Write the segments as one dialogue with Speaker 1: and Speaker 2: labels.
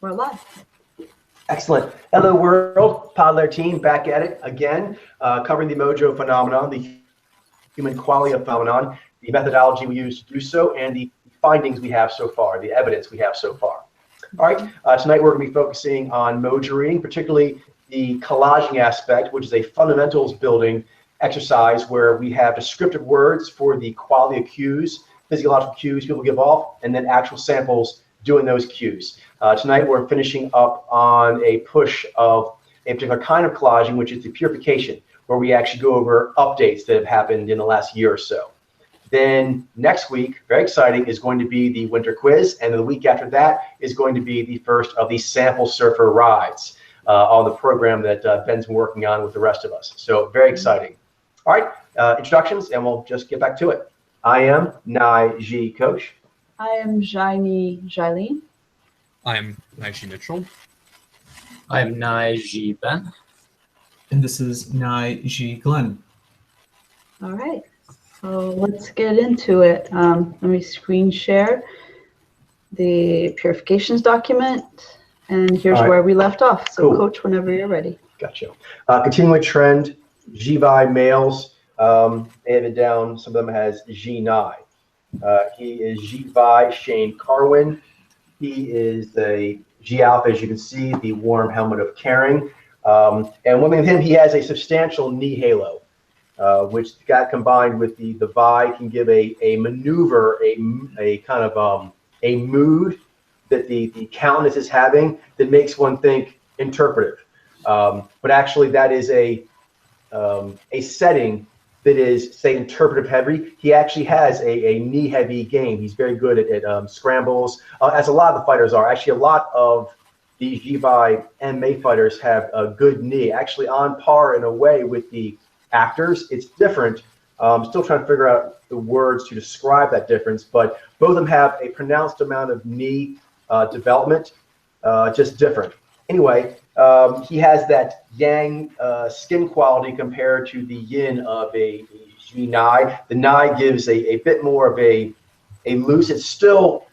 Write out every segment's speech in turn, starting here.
Speaker 1: We're live.
Speaker 2: Excellent. Hello, world. Podler team back at it again, covering the mojo phenomenon, the human qualia phenomenon, the methodology we use to do so, and the findings we have so far, the evidence we have so far. All right, tonight we're going to be focusing on mojo reading, particularly the collaging aspect, which is a fundamentals building exercise where we have descriptive words for the qualia cues, physiological cues people give off, and then actual samples doing those cues. Tonight we're finishing up on a push of a particular kind of collaging, which is the purification, where we actually go over updates that have happened in the last year or so. Then next week, very exciting, is going to be the winter quiz, and the week after that is going to be the first of the sample surfer rides on the program that Ben's been working on with the rest of us. So very exciting. All right, introductions, and we'll just get back to it. I am Nai Ji Koch.
Speaker 1: I am Jaime Jailene.
Speaker 3: I'm Naishi Mitchell.
Speaker 4: I'm Nai Ben.
Speaker 5: And this is Nai Glenn.
Speaker 1: All right, so let's get into it. Let me screen share the purifications document, and here's where we left off. So, Coach, whenever you're ready.
Speaker 2: Gotcha. Continuing trend, Jibai males, they have it down. Some of them has Ji-Nai. He is Jibai Shane Carwin. He is the G Alpha, as you can see, the warm helmet of caring. And one thing with him, he has a substantial knee halo, which got combined with the Vi can give a maneuver, a kind of a mood that the Countess is having that makes one think interpretive. But actually, that is a setting that is, say, interpretive heavy. He actually has a knee heavy game. He's very good at scrambles, as a lot of the fighters are. Actually, a lot of these Jibai MMA fighters have a good knee, actually on par in a way with the actors. It's different. I'm still trying to figure out the words to describe that difference, but both of them have a pronounced amount of knee development, just different. Anyway, he has that yang skin quality compared to the yin of a Ji-Nai. The Nai gives a bit more of a loose. It's still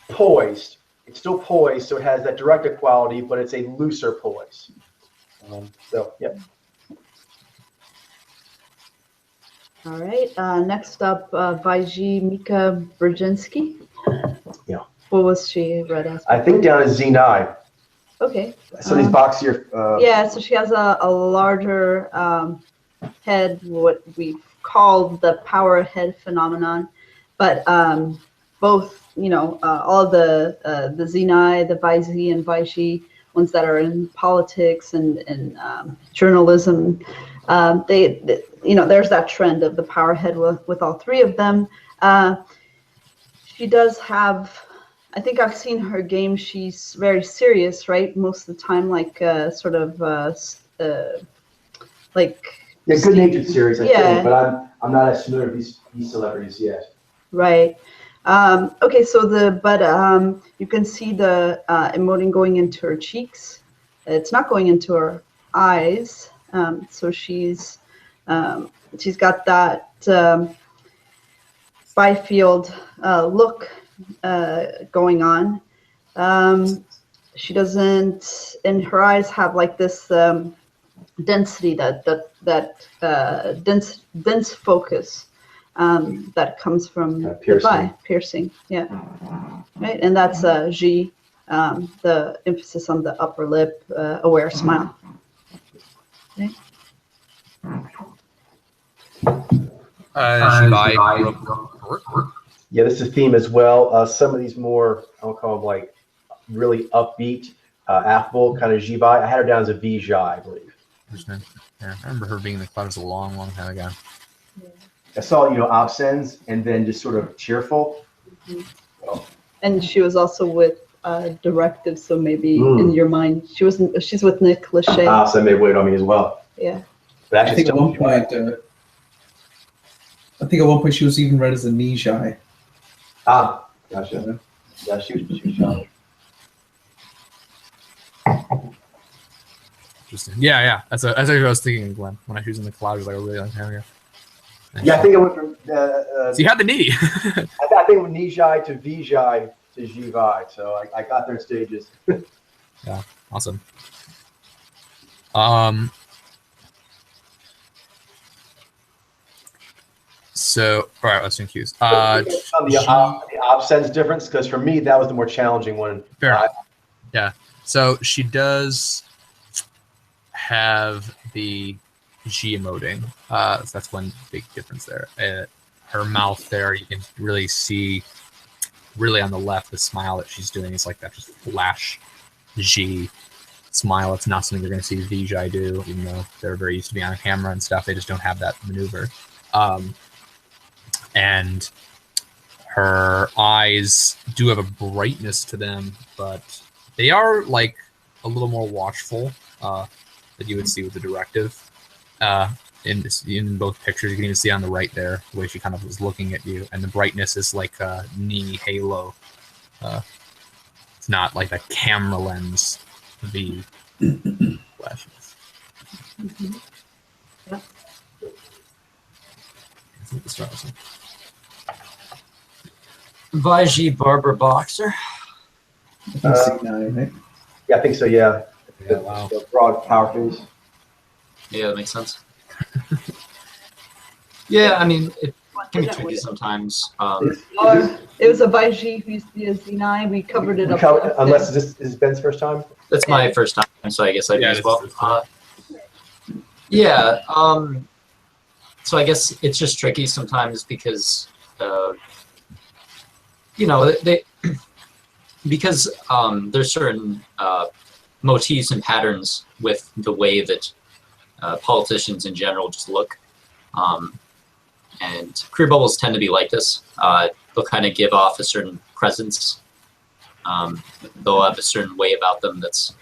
Speaker 2: poised. It's still poised, so it has that directed quality, but it's a looser poise. So, yep.
Speaker 1: All right, next up, Vaiji Mika Brzezinski.
Speaker 2: Yeah.
Speaker 1: What was she read as?
Speaker 2: I think down as Ji-Nai.
Speaker 1: Okay.
Speaker 2: So these boxier.
Speaker 1: Yeah, so she has a larger head, what we call the power head phenomenon. But both, all of the Zinai, the Vaiji and Vaiji, ones that are in politics and journalism, there's that trend of the power head with all three of them. She does have. I think I've seen her game. She's very serious, right? Most of the time, like sort of like.
Speaker 2: Yeah, good-natured series, I think, but I'm not as familiar with these celebrities yet.
Speaker 1: Right. Okay. So you can see the emoting going into her cheeks. It's not going into her eyes. So she's got that Byfield look going on. She doesn't, in her eyes, have like this density, that dense focus that comes from piercing. Yeah, right. And that's Ji, the emphasis on the upper lip, aware smile. Okay.
Speaker 2: Yeah, this is a theme as well. Some of these more, I'll call them like really upbeat, affable kind of Jibai. I had her down as a Vijay, I believe.
Speaker 3: Yeah, I remember her being in the clouds a long, long time ago.
Speaker 1: Yeah.
Speaker 2: I saw, absence and then just sort of cheerful.
Speaker 1: Mm-hmm. So. And she was also with Directive, so maybe in your mind, she's with Nick Lachey.
Speaker 2: So maybe wait on me as well.
Speaker 1: Yeah.
Speaker 2: But
Speaker 5: I think at one point she was even read as a Nijai.
Speaker 2: Gotcha. Yeah, she was young.
Speaker 3: Interesting. Yeah. That's what I was thinking, Glenn, when she was in the cloud, like a really long time ago.
Speaker 2: Yeah, I think it went from.
Speaker 3: So you had the knee.
Speaker 2: I think it went Nijai to Vijay to G-Vi. So I got their stages.
Speaker 3: Awesome. So, all right, let's do cues.
Speaker 2: On the op sense difference, because for me, that was the more challenging one.
Speaker 3: Fair enough. Yeah. So she does have the G emoting. So that's one big difference there. Her mouth there, you can really see, really on the left, the smile that she's doing is like that just flash G smile. It's not something you're going to see Vijay do, even though they're very used to being on camera and stuff. They just don't have that maneuver. And her eyes do have a brightness to them, but they are like a little more watchful that you would see with the directive. In both pictures, you can even see on the right there the way she kind of was looking at you, and the brightness is like a knee halo. It's not like a camera lens V flashes.
Speaker 1: Mm-hmm. Yeah.
Speaker 3: I think this drives me.
Speaker 4: Vaji Barber Boxer.
Speaker 5: I think C9, right?
Speaker 2: Yeah, I think so. Yeah.
Speaker 3: Yeah, wow.
Speaker 2: The broad power face.
Speaker 4: Yeah, that makes sense. Yeah, I mean, it can be tricky sometimes.
Speaker 1: Or it was a Vaiji who used to be a Z9. We covered it up.
Speaker 2: Unless this is Ben's first time.
Speaker 4: That's my first time, so I guess I do as well. So I guess it's just tricky sometimes because, you know, because there's certain motifs and patterns with the way that politicians in general just look. And career bubbles tend to be like this. They'll kind of give off a certain presence. They'll have a certain way about them that's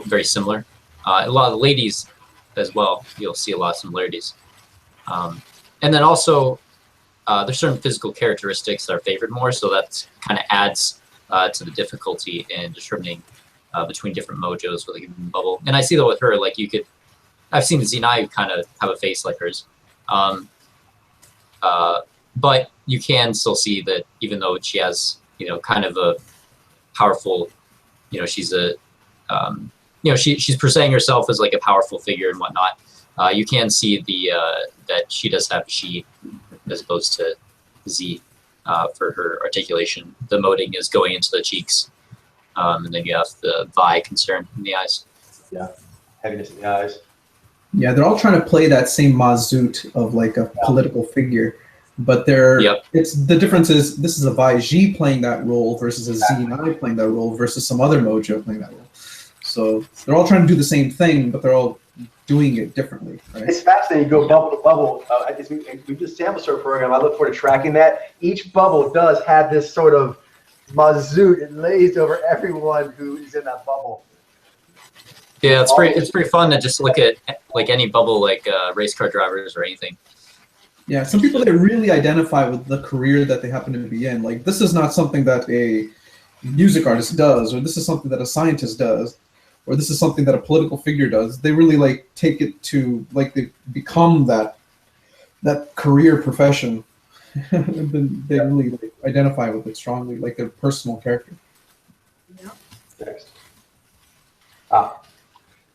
Speaker 4: very similar. A lot of the ladies as well, you'll see a lot of similarities. And then also, there's certain physical characteristics that are favored more, so that kind of adds to the difficulty in determining between different mojos with a given bubble. And I see that with her, like I've seen Zenai kind of have a face like hers. But you can still see that even though she has, you know, kind of a powerful, you know, she's a, you know, she's presenting herself as like a powerful figure and whatnot. You can see the that she does have she as opposed to Z for her articulation. The emoting is going into the cheeks, and then you have the Vi concern in the eyes.
Speaker 2: Yeah, heaviness in the eyes.
Speaker 5: Yeah, they're all trying to play that same mazout of like a political figure, but it's the difference is this is a Vaiji playing that role versus a Z9 playing that role versus some other mojo playing that role. So they're all trying to do the same thing, but they're all doing it differently. Right?
Speaker 2: It's fascinating. You go bubble to bubble. We do a sample sort of program. I look forward to tracking that. Each bubble does have this sort of mazout enlaced over everyone who is in that bubble.
Speaker 4: Yeah, it's pretty fun to just look at like any bubble, like race car drivers or anything.
Speaker 5: Yeah, some people that really identify with the career that they happen to be in. Like this is not something that a music artist does, or this is something that a scientist does, or this is something that a political figure does. They really like take it to like they become that career profession. And then they really like, identify with it strongly, like their personal character.
Speaker 1: Yeah.
Speaker 2: Next.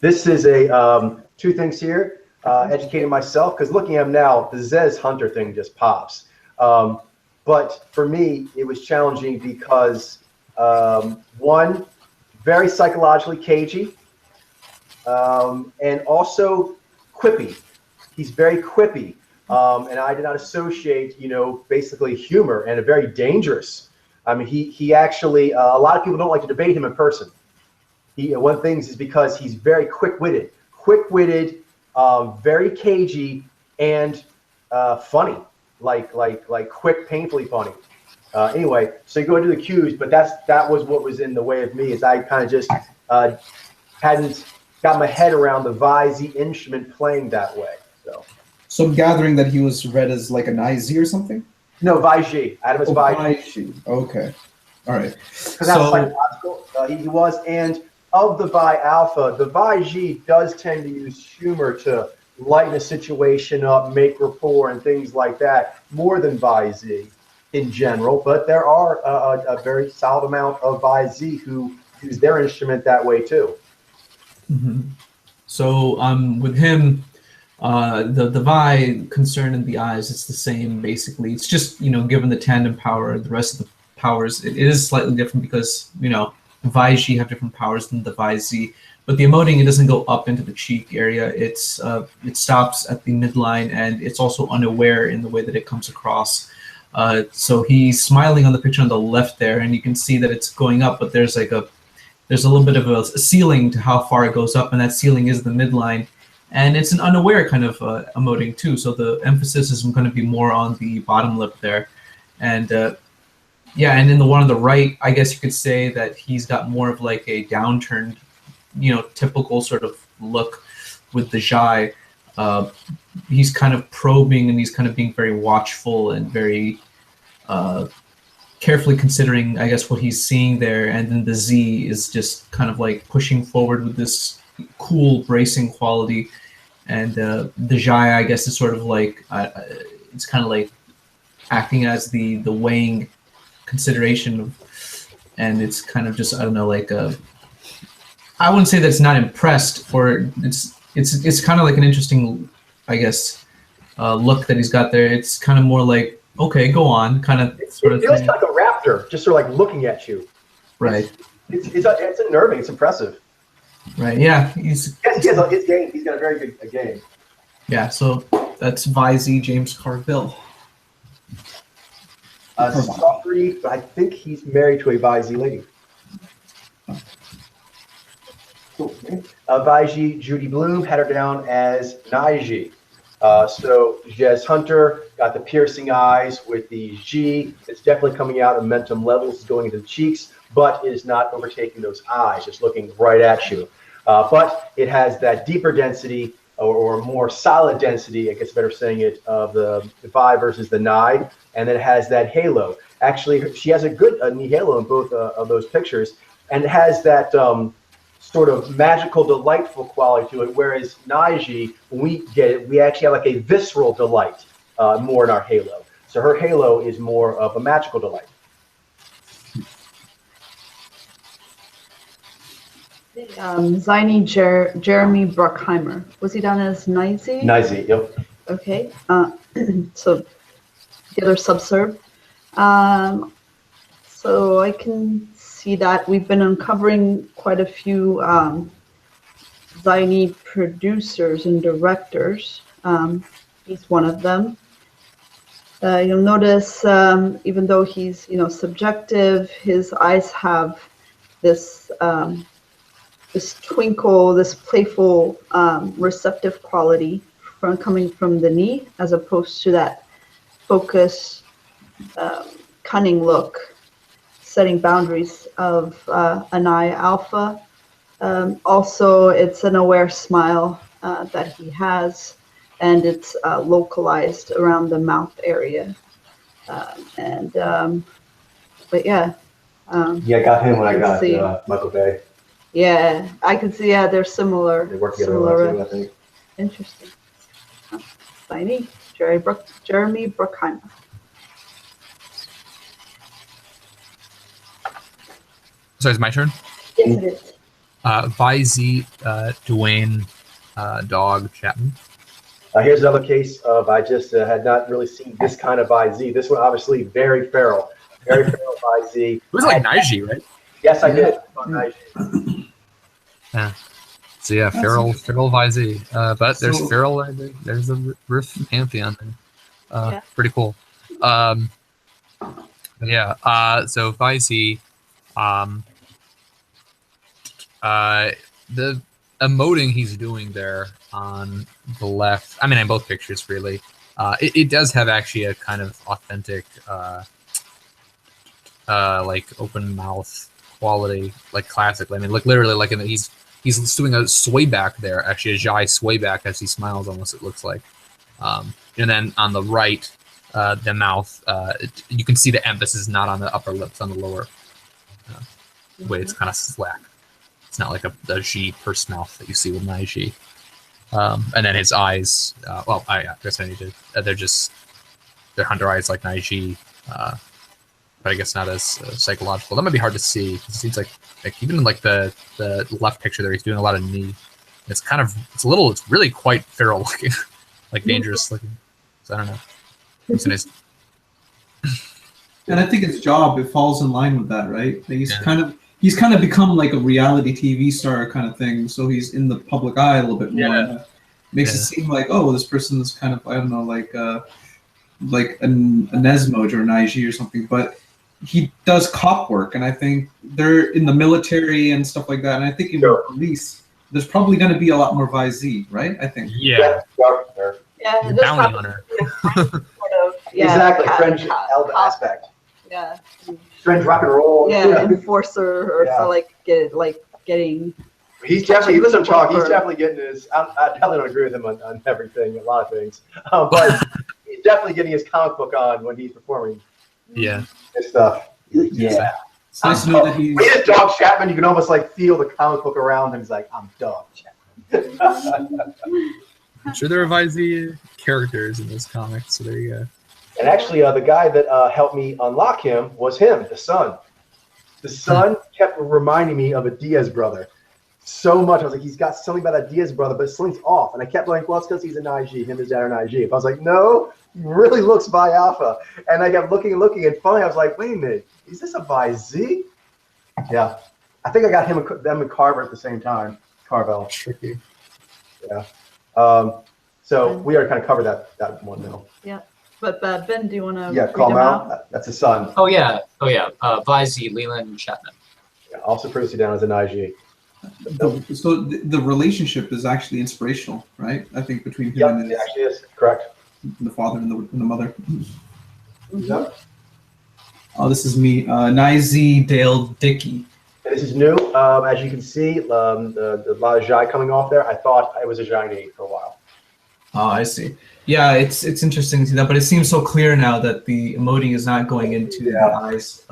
Speaker 2: This is a two things here. Educating myself, because looking at them now, the Zez Hunter thing just pops. But for me, it was challenging because one, very psychologically cagey, and also quippy. He's very quippy, and I did not associate, you know, basically humor and a very dangerous. I mean, he actually a lot of people don't like to debate him in person. One thing is because he's very quick-witted, very cagey, and funny, like quick, painfully funny. Anyway, so you go into the cues, but that was what was in the way of me, is I kind of just hadn't got my head around the Vaiji instrument playing that way.
Speaker 5: So I'm gathering that he was read as like an IZ or something?
Speaker 2: No, Vaiji. Adamus
Speaker 5: Vaiji. Okay. All right.
Speaker 2: Because that's psychological. He was, and of the Vi Alpha, the Vaiji does tend to use humor to lighten a situation up, make rapport, and things like that more than Vi Z. in general, but there are a very solid amount of YZ who use their instrument that way too.
Speaker 5: Mm-hmm. So with him, the Vi concern in the eyes, it's the same basically. It's just, given the tandem power, the rest of the powers, it is slightly different because, Vi G have different powers than the Vi Z. But the emoting, it doesn't go up into the cheek area. It stops at the midline, and it's also unaware in the way that it comes across. So he's smiling on the picture on the left there, and you can see that it's going up, but there's a little bit of a ceiling to how far it goes up, and that ceiling is the midline. And it's an unaware kind of emoting too, so the emphasis is going to be more on the bottom lip there. And and in the one on the right, I guess you could say that he's got more of like a downturned, typical sort of look with the Zhai. He's kind of probing, and he's kind of being very watchful and very carefully considering, I guess, what he's seeing there. And then the Z is just kind of like pushing forward with this cool bracing quality. And the Zhai, I guess, is sort of like, it's kind of like acting as the weighing consideration. And it's kind of just, I don't know, like, I wouldn't say that it's not impressed, or it's kind of like an interesting, I guess, look that he's got there. It's kind of more like, okay, go on, kind of sort of.
Speaker 2: It feels like a raptor, just sort of like looking at you.
Speaker 5: Right.
Speaker 2: It's unnerving. It's impressive.
Speaker 5: Right. Yeah.
Speaker 2: He has his game. He's got a very good game.
Speaker 5: Yeah. So that's VZ James Carville.
Speaker 2: Sofri, I think he's married to a VZ lady. Cool. Vaiji Judy Bloom had her down as Naiji. So Jez Hunter got the piercing eyes with the G. It's definitely coming out of momentum levels, going into the cheeks, but it is not overtaking those eyes, just looking right at you. But it has that deeper density, or more solid density, I guess better saying it, of the Vi versus the Nai, and then it has that halo. Actually, she has a good knee halo in both of those pictures, and it has that sort of magical, delightful quality to it, whereas Naiji, when we get it, we actually have like a visceral delight more in our halo. So her halo is more of a magical delight.
Speaker 1: Ziny Jeremy Bruckheimer. Was he done as Nizy?
Speaker 2: Nizy, yep.
Speaker 1: Okay. So the other subserve. So I can see that we've been uncovering quite a few Ziny producers and directors. He's one of them. You'll notice, even though he's subjective, his eyes have this this twinkle, this playful, receptive quality coming from the knee, as opposed to that focus, cunning look, setting boundaries of an eye alpha. Also, it's an aware smile that he has, and it's localized around the mouth area. But yeah.
Speaker 2: Yeah, I got him when I got Michael Bay.
Speaker 1: Yeah, I can see. Yeah, they're similar.
Speaker 2: They work together a lot too, I think.
Speaker 1: Interesting. Ziny, Jeremy Bruckheimer.
Speaker 3: So it's my turn.
Speaker 1: Yes, it is.
Speaker 3: VZ Dwayne Dog Chapman.
Speaker 2: Here's another case of I just had not really seen this kind of VZ. This one obviously very feral. Very feral VZ.
Speaker 3: It was like Naiji, right?
Speaker 2: Yes, I did. Naiji.
Speaker 3: Yeah. So yeah, feral VZ. But there's feral. There's a Riff Pantheon.
Speaker 1: Yeah.
Speaker 3: Pretty cool. But yeah. So VZ. The emoting he's doing there on the left, I mean, in both pictures, really, it does have actually a kind of authentic, like open mouth quality, like classically. I mean, like literally, like he's doing a sway back there, actually a Zhai sway back as he smiles, almost it looks like. And then on the right, the mouth, you can see the emphasis not on the upper lips, on the lower. Way it's kind of slack. It's not like a G purse mouth that you see with Naiji. And then his eyes, well, I guess I need to, they're just their hunter eyes like Naiji, but I guess not as psychological. That might be hard to see. It seems like even in like the left picture there, he's doing a lot of knee. It's really quite feral looking, like dangerous looking. So I don't know. It's nice.
Speaker 5: And I think his job, it falls in line with that, right? He's
Speaker 3: Yeah.
Speaker 5: kind of become like a reality TV star kind of thing. So he's in the public eye a little bit more.
Speaker 3: Yeah.
Speaker 5: Makes it seem like, oh, this person's kind of, I don't know, like a Nesmoj or an IG or something. But he does cop work, and I think they're in the military and stuff like that. And I think in the police, there's probably going to be a lot more Viz, right? I think.
Speaker 3: Yeah.
Speaker 1: Yeah,
Speaker 3: The
Speaker 1: this
Speaker 3: bounty
Speaker 1: happens
Speaker 3: hunter.
Speaker 1: to be a French sort of,
Speaker 2: Exactly, French
Speaker 1: cop,
Speaker 2: aspect.
Speaker 1: yeah,
Speaker 2: French rock and roll.
Speaker 1: yeah, enforcer or
Speaker 2: Yeah.
Speaker 1: so getting.
Speaker 2: He's definitely, you listen to talk, he's definitely getting his, I definitely don't agree with him on everything, a lot of things. But he's definitely getting his comic book on when he's performing
Speaker 3: Yeah.
Speaker 2: his stuff. Yeah.
Speaker 5: It's nice to know that he's.
Speaker 2: When he is Dog Chapman, you can almost like feel the comic book around him. He's like, I'm Dog Chapman.
Speaker 3: I'm sure there are Viz characters in this comic, so there you go.
Speaker 2: And actually, the guy that helped me unlock him was him, the son. The son kept reminding me of a Diaz brother so much. I was like, he's got something about a Diaz brother, but something's off. And I kept like, well, it's because he's an IG. Him and his dad are an IG. But I was like, no, he really looks Bi Alpha. And I kept looking and looking, and finally I was like, wait a minute, is this a Viz? Yeah. I think I got them and Carver at the same time. Carvel.
Speaker 3: Tricky.
Speaker 2: Yeah. So we already kind of covered that one now.
Speaker 1: Yeah, but Ben, do you want to?
Speaker 2: Yeah, call him out. That's his son.
Speaker 4: Oh yeah. Viz, Leland Chapman.
Speaker 2: Yeah, also produced it down as an IG.
Speaker 5: So the relationship is actually inspirational, right? I think between him
Speaker 2: Yeah,
Speaker 5: and
Speaker 2: it actually is correct.
Speaker 5: the father and the mother.
Speaker 2: Yep.
Speaker 5: Oh, this is me, Nizy Dale Dickey.
Speaker 2: And this is new. As you can see, the lot of Jai coming off there. I thought it was a Jai for a while.
Speaker 6: Oh, I see. Yeah, it's interesting to see that, but it seems so clear now that the emoting is not going into the eyes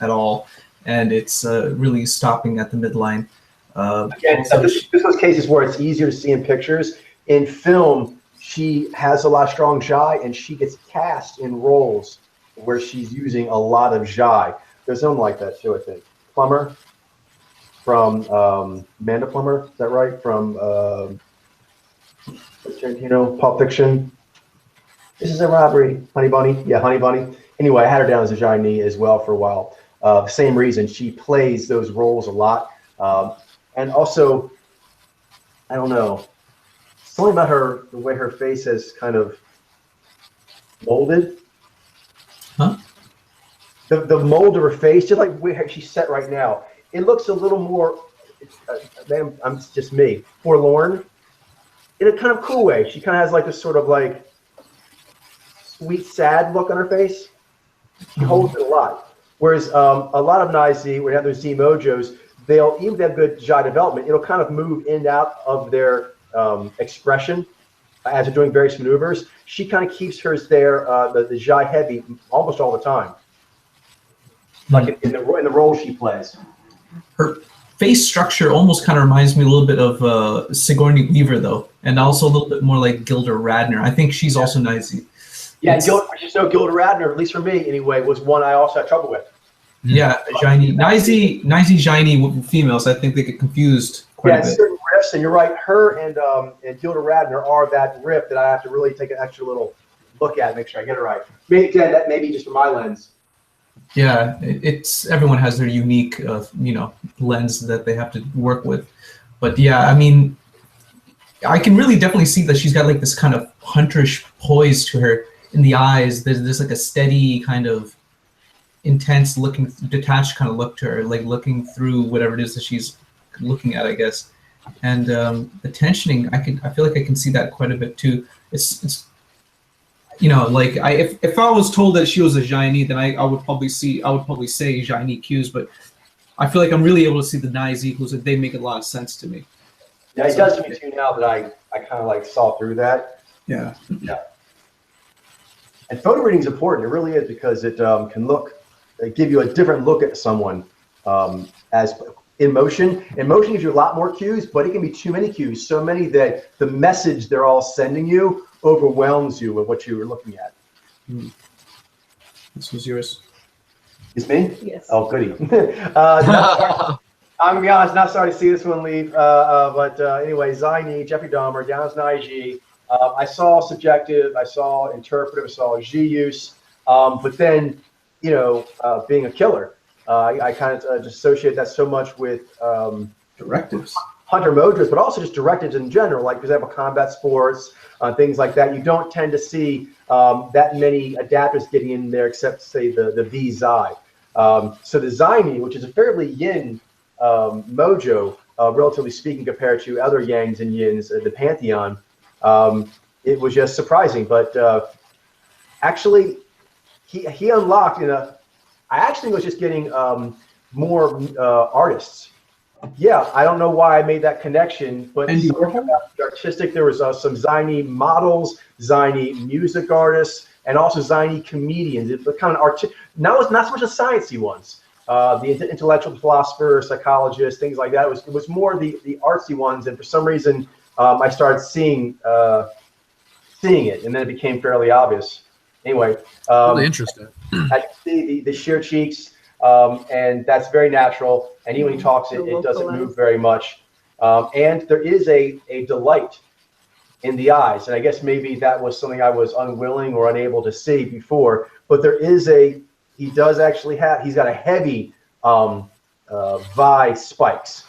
Speaker 6: at all, and it's really stopping at the midline.
Speaker 2: Again, this was cases where it's easier to see in pictures. In film, she has a lot of strong Jai, and she gets cast in roles where she's using a lot of Jai. There's some like that too, I think. Plumber from Amanda Plummer, is that right? From Tarantino, Pulp Fiction. This is a robbery. Honey Bunny. Yeah, Honey Bunny. Anyway, I had her down as a Jai as well for a while. The same reason. She plays those roles a lot. And also, I don't know, something about her, the way her face has kind of molded.
Speaker 6: Huh?
Speaker 2: The mold of her face, just like where she's set right now, it looks a little more, I'm just me, forlorn, in a kind of cool way. She kind of has like this sort of like sweet, sad look on her face. She holds it a lot. Whereas a lot of Nizy, when they have those Z Mojos, they'll, even if they have good Jai development, it'll kind of move in and out of their expression as they're doing various maneuvers. She kind of keeps hers there, the Jai heavy, almost all the time. Like in the role she plays.
Speaker 6: Her face structure almost kind of reminds me a little bit of Sigourney Weaver, though, and also a little bit more like Gilda Radner. I think she's also Nizy.
Speaker 2: Yeah, Gilda Radner, at least for me anyway, was one I also had trouble with.
Speaker 6: Yeah, Jaini. Nizy, Jaini females, I think they get confused quite a bit.
Speaker 2: Certain riffs, and you're right, her and Gilda Radner are that riff that I have to really take an extra little look at, make sure I get it right. Maybe, again, that may be just from my lens.
Speaker 6: Yeah, it's everyone has their unique, lens that they have to work with. But yeah, I mean, I can really definitely see that she's got like this kind of hunterish poise to her in the eyes. There's like a steady kind of intense looking, detached kind of look to her, like looking through whatever it is that she's looking at, I guess. And the tensioning, I feel like I can see that quite a bit too. It's like if I was told that she was a Jaini, then I would probably say Jaini cues, but I feel like I'm really able to see the Nizy clues, and they make a lot of sense to me.
Speaker 2: Yeah, it does to me too now that I kind of like saw through that.
Speaker 5: Yeah.
Speaker 2: Yeah. And photo reading is important. It really is, because it can give you a different look at someone as in motion. In motion gives you a lot more cues, but it can be too many cues, so many that the message they're all sending you overwhelms you with what you were looking at.
Speaker 5: This was yours.
Speaker 2: It's me?
Speaker 1: Yes.
Speaker 2: Oh, goody. I'm gonna be honest, not sorry to see this one leave. But anyway, Zaini, Jeffrey Dahmer, Down's Naiji. I saw subjective, I saw interpretive, I saw G use. But then, being a killer, I kind of just associate that so much with
Speaker 5: Directives.
Speaker 2: Hunter Mojos, but also just directives in general, like, for example, combat sports, things like that. You don't tend to see that many adapters getting in there, except, say, the V Zai. So the Zaini, which is a fairly yin mojo, relatively speaking, compared to other yangs and yins, the pantheon, it was just surprising. But actually, he unlocked I actually was just getting more artists. Yeah, I don't know why I made that connection, but
Speaker 5: Andy Warhol?
Speaker 2: artistic. There was some Zaini models, Zaini music artists, and also Zaini comedians. It's the kind of not so much the sciencey ones. The intellectual philosopher, psychologist, things like that. It was more the artsy ones, and for some reason, I started seeing it, and then it became fairly obvious. Anyway,
Speaker 3: Really interesting.
Speaker 2: I can see the sheer cheeks, and that's very natural. And even when he talks, it doesn't move very much. And there is a delight in the eyes, and I guess maybe that was something I was unwilling or unable to see before. But there is he does actually have. He's got a heavy Vi spikes.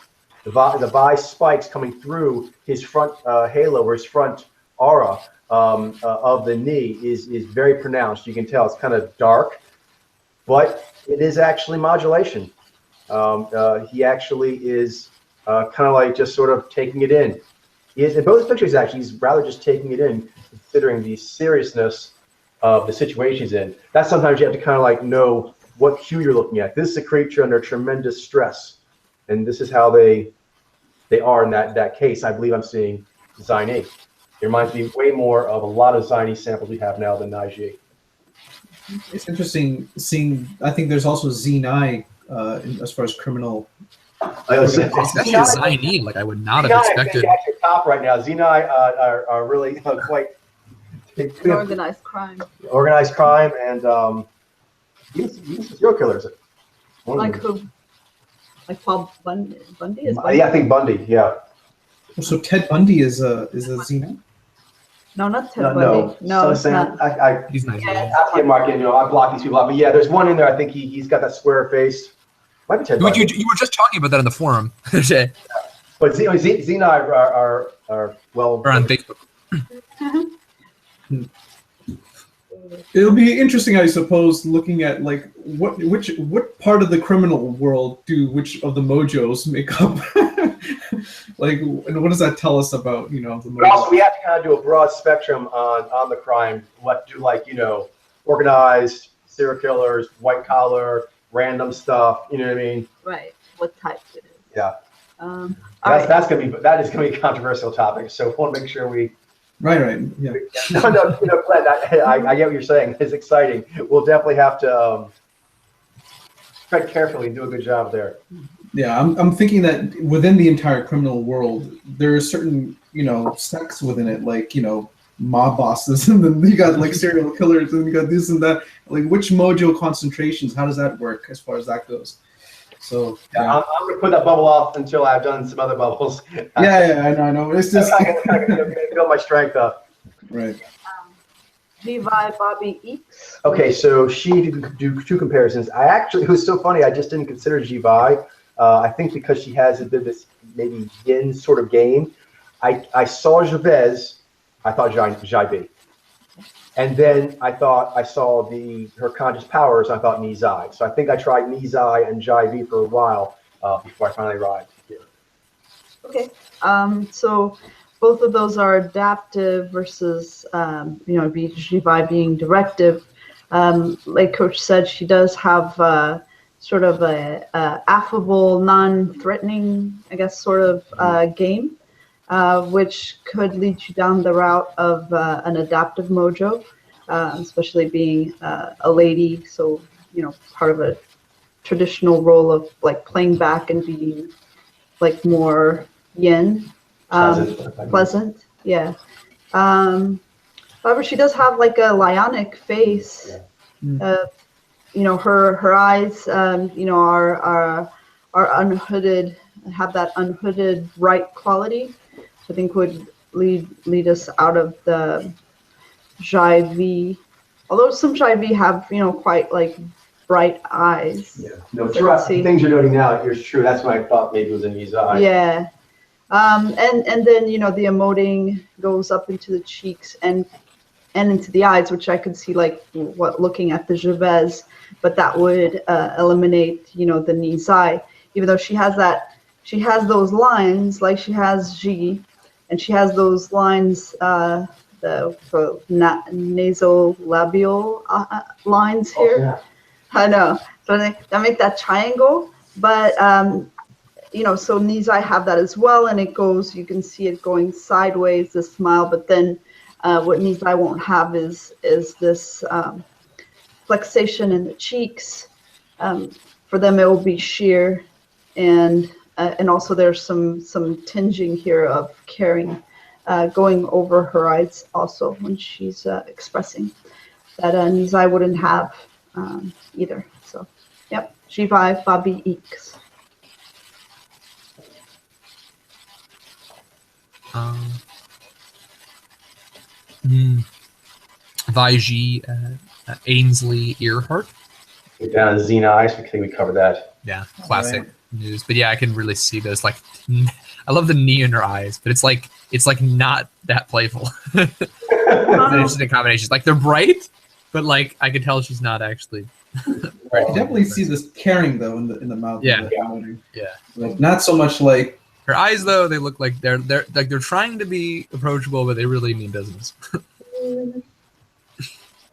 Speaker 2: The Vi spikes coming through his front halo or his front aura of the knee is very pronounced. You can tell it's kind of dark, but it is actually modulation. He actually is kind of like just sort of taking it in. He is in both pictures. Actually, he's rather just taking it in, considering the seriousness of the situation he's in. That's sometimes you have to kind of like know what hue you're looking at. This is a creature under tremendous stress, and this is how they are in that case. I believe I'm seeing Zaini. It reminds me way more of a lot of Zaini samples we have now than Naiji.
Speaker 5: It's interesting seeing. I think there's also Z9 as far as criminal.
Speaker 3: Especially Zaini, like I would not have expected.
Speaker 2: Actually top right now. Zenai are really quite
Speaker 1: Organized crime.
Speaker 2: Organized crime, and he's serial killers.
Speaker 1: Like who? Like Paul Bundy? Is
Speaker 2: Yeah, I think Bundy. Yeah.
Speaker 5: So Ted Bundy is a Z9.
Speaker 1: No, not Ted Bundy. No, it's
Speaker 2: Sam,
Speaker 1: not.
Speaker 3: He's nice.
Speaker 1: Yeah.
Speaker 2: I have to get Mark in. I block these people out, but yeah, there's one in there. I think he's got that square face. Might be Ted Bundy.
Speaker 3: You were just talking about that in the forum.
Speaker 2: But Xena are well.
Speaker 3: Or on Facebook.
Speaker 5: It'll be interesting, I suppose, looking at like what part of the criminal world do which of the mojos make up? Like, and what does that tell us about the mojos?
Speaker 2: But also, we have to kind of do a broad spectrum on the crime. What do organized serial killers, white collar, random stuff. You know what I mean?
Speaker 1: Right. What type it is?
Speaker 2: Yeah.
Speaker 1: That
Speaker 2: is gonna be a controversial topic. So we want to make sure we.
Speaker 5: Right. Yeah.
Speaker 2: No, Glenn, I get what you're saying. It's exciting. We'll definitely have to tread carefully and do a good job there.
Speaker 5: Yeah, I'm thinking that within the entire criminal world, there are certain sects within it, like mob bosses, and then you got like serial killers, and you got this and that. Like, which mojo concentrations? How does that work as far as that goes? So
Speaker 2: yeah. I'm gonna put that bubble off until I've done some other bubbles.
Speaker 5: Yeah, I know. It's just
Speaker 2: I'm gonna build my strength up.
Speaker 5: Right.
Speaker 1: Levi Bobby Eeks.
Speaker 2: Okay, so she do two comparisons. It was so funny. I just didn't consider Jibai. I think because she has a bit of this maybe yin sort of game. I saw Javez. I thought Jai B. And then I thought I saw her conscious powers. I thought Nizai. So I think I tried Nizai and Jai B for a while before I finally arrived here.
Speaker 1: Okay. So both of those are adaptive versus Jibai being directive. Like Coach said, she does have sort of a affable, non-threatening, I guess, sort of game. Which could lead you down the route of an adaptive mojo, especially being a lady. So, part of a traditional role of like playing back and being like more yin, pleasant. Yeah. However, she does have like a lionic face.
Speaker 2: Yeah.
Speaker 1: You know, her eyes, you know, are unhooded, have that unhooded bright quality, which I think would lead us out of the Jai-V. Although some Jai-V have, you know, quite like bright eyes.
Speaker 2: Yeah. No,
Speaker 1: So
Speaker 2: true.
Speaker 1: let's see.
Speaker 2: The things you're noting now is true. That's what I thought maybe was in his eye.
Speaker 1: Yeah. And then, you know, the emoting goes up into the cheeks and into the eyes, which I could see like what looking at the Jevez, but that would eliminate, you know, the Nizai, even though she has those lines like she has G, and she has those lines, the nasolabial lines
Speaker 2: Oh,
Speaker 1: here.
Speaker 2: yeah.
Speaker 1: I know, so that make that triangle, but you know, so Nizai have that as well, and it goes, you can see it going sideways, the smile, but then what Nizai won't have is this flexation in the cheeks. For them, it will be sheer, and also there's some tinging here of caring going over her eyes also when she's expressing that Nizai wouldn't have either. So, yep, G5, Bobby Eeks.
Speaker 3: Vaiji, Ainsley Earhart.
Speaker 2: We're down to Xena Eyes. I think we covered that.
Speaker 3: Yeah, classic news. But yeah, I can really see those. Like, I love the knee in her eyes, but it's like not that playful. It's an interesting combination. Like they're bright, but like I could tell she's not actually.
Speaker 5: Right. You definitely see this caring though in the mouth.
Speaker 3: Yeah.
Speaker 5: Yeah. Like not so much like
Speaker 3: her eyes though. They look like they're trying to be approachable, but they really mean business.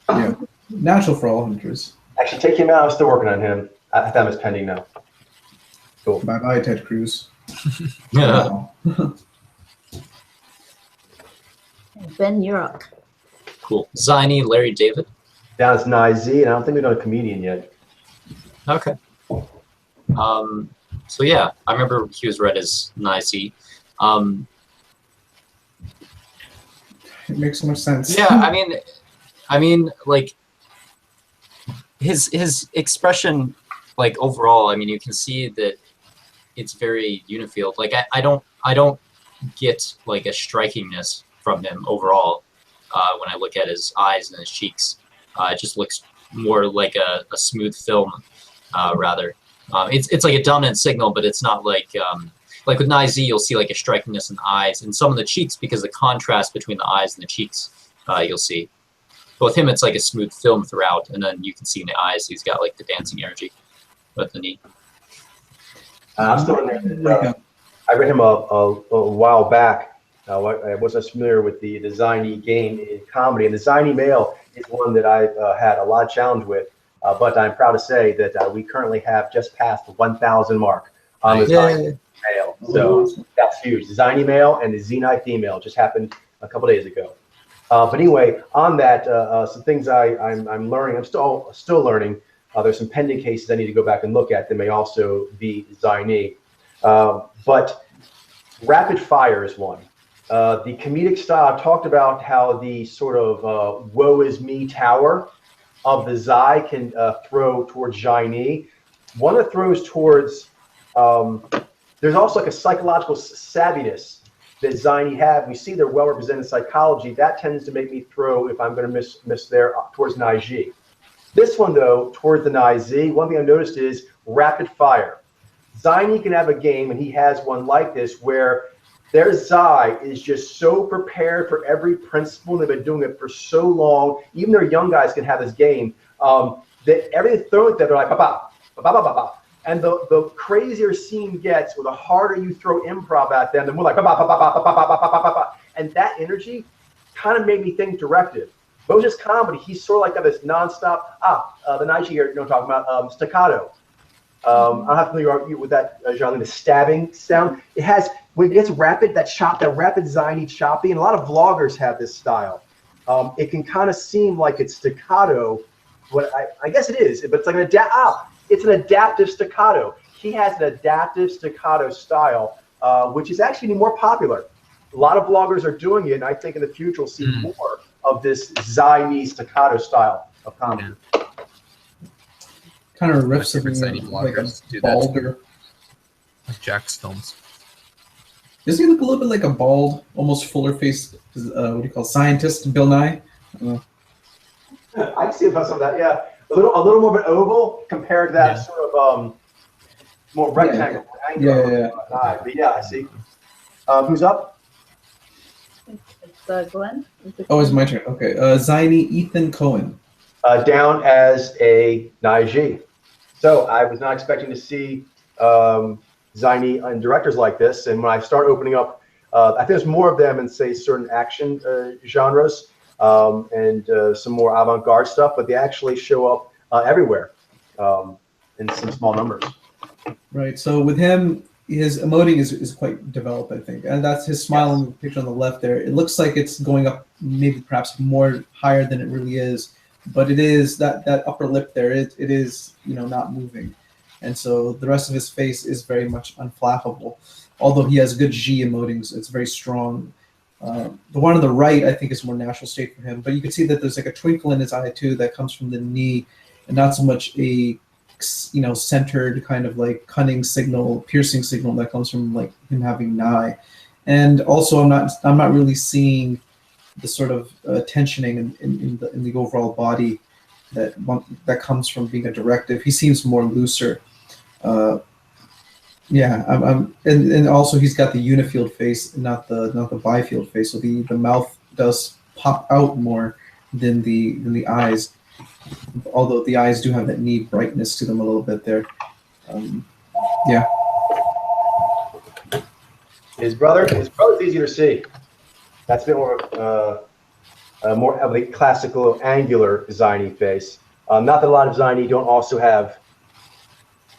Speaker 5: Yeah. Natural for all hunters.
Speaker 2: Actually, take him out. I'm still working on him. I thought it's pending now. Cool.
Speaker 5: Bye bye, Ted Cruz.
Speaker 4: Yeah.
Speaker 1: Ben, you're up.
Speaker 4: Cool. Ziny, Larry David.
Speaker 2: Down as Nye-Z, and I don't think we've done a comedian yet.
Speaker 4: Okay. So yeah, I remember he was read as Nye-Z.
Speaker 5: It makes so much sense.
Speaker 4: Yeah, I mean, like his expression, like overall, I mean, you can see that it's very unifield. Like I don't get like a strikingness from him overall when I look at his eyes and his cheeks. It just looks more like a smooth film, rather. It's like a dominant signal, but it's not like with Nye-Z, you'll see like a strikingness in the eyes and some of the cheeks because the contrast between the eyes and the cheeks, you'll see. But with him, it's like a smooth film throughout, and then you can see in the eyes he's got like the dancing energy with the knee.
Speaker 2: I'm still in there. I read him a while back. I wasn't familiar with the Ziny game in comedy, and the Ziny male is one that I've had a lot of challenge with. But I'm proud to say that we currently have just passed the 1,000 mark on the Ziny male. So that's huge. The Ziny male and the Xeni female just happened a couple days ago. But anyway, on that, some things I'm learning. I'm still learning. There's some pending cases I need to go back and look at that may also be Ziny. But rapid fire is one. The comedic style, I talked about how the sort of woe is me tower of the Zai can throw towards Ziny. One that throws towards, there's also like a psychological savviness that Ziny have. We see they're well represented in psychology. That tends to make me throw, if I'm going to miss there, towards Nye-Z. This one, though, towards the Nye-Z, one thing I noticed is rapid fire. Ziny can have a game, and he has one like this, where their Zai is just so prepared for every principle. They've been doing it for so long. Even their young guys can have this game. That everything thrown at them, they're like, ba-ba, ba-ba, ba-ba. And the crazier scene gets, or the harder you throw improv at them, the more like, ba-ba, ba-ba, ba-ba, ba-ba, ba-ba, ba-ba. And that energy kind of made me think directive. Moses comedy, he's sort of like got this nonstop, the Nige here, talking about staccato. I'm not familiar with that genre, the stabbing sound. It has, when it gets rapid, that rapid Ziny choppy, and a lot of vloggers have this style. It can kind of seem like it's staccato, but I guess it is, but it's like it's an adaptive staccato. He has an adaptive staccato style, which is actually more popular. A lot of vloggers are doing it, and I think in the future we'll see more of this Zai staccato style of comedy.
Speaker 5: Kind of riffs
Speaker 3: favorite
Speaker 5: of
Speaker 3: Zany
Speaker 5: being like a
Speaker 3: bloggers do that
Speaker 5: balder.
Speaker 3: Like Jack's films.
Speaker 5: Does he look a little bit like a bald, almost fuller faced, what do you call scientist, Bill Nye?
Speaker 2: I can see about some of that, yeah. A little more of an oval compared to that
Speaker 3: Yeah.
Speaker 2: sort of more rectangle.
Speaker 5: Yeah.
Speaker 2: But yeah, I see. Who's up?
Speaker 1: It's Glenn.
Speaker 5: Oh, it's my turn. Okay. Ziny Ethan Cohen.
Speaker 2: Down as a Naiji. So I was not expecting to see Ziny and directors like this. And when I start opening up, I think there's more of them in, say, certain action genres and some more avant-garde stuff, but they actually show up everywhere in some small numbers.
Speaker 5: Right. So with him, his emoting is quite developed, I think. And that's his smile in the picture on the left there. It looks like it's going up maybe perhaps more higher than it really is. But it is that upper lip there, it is, not moving. And so the rest of his face is very much unflappable. Although he has good G emotings, it's very strong. The one on the right, I think, is more natural state for him. But you can see that there's like a twinkle in his eye too that comes from the knee, and not so much a centered kind of like cunning signal, piercing signal that comes from like him having an eye. And also, I'm not really seeing the sort of tensioning in the overall body that comes from being a directive. He seems more looser. And also he's got the unifield face, not the bifield face. So the mouth does pop out more than the eyes. Although the eyes do have that knee brightness to them a little bit there.
Speaker 2: His brother's easier to see. That's a bit more of a classical angular Ziny face. Not that a lot of Ziny don't also have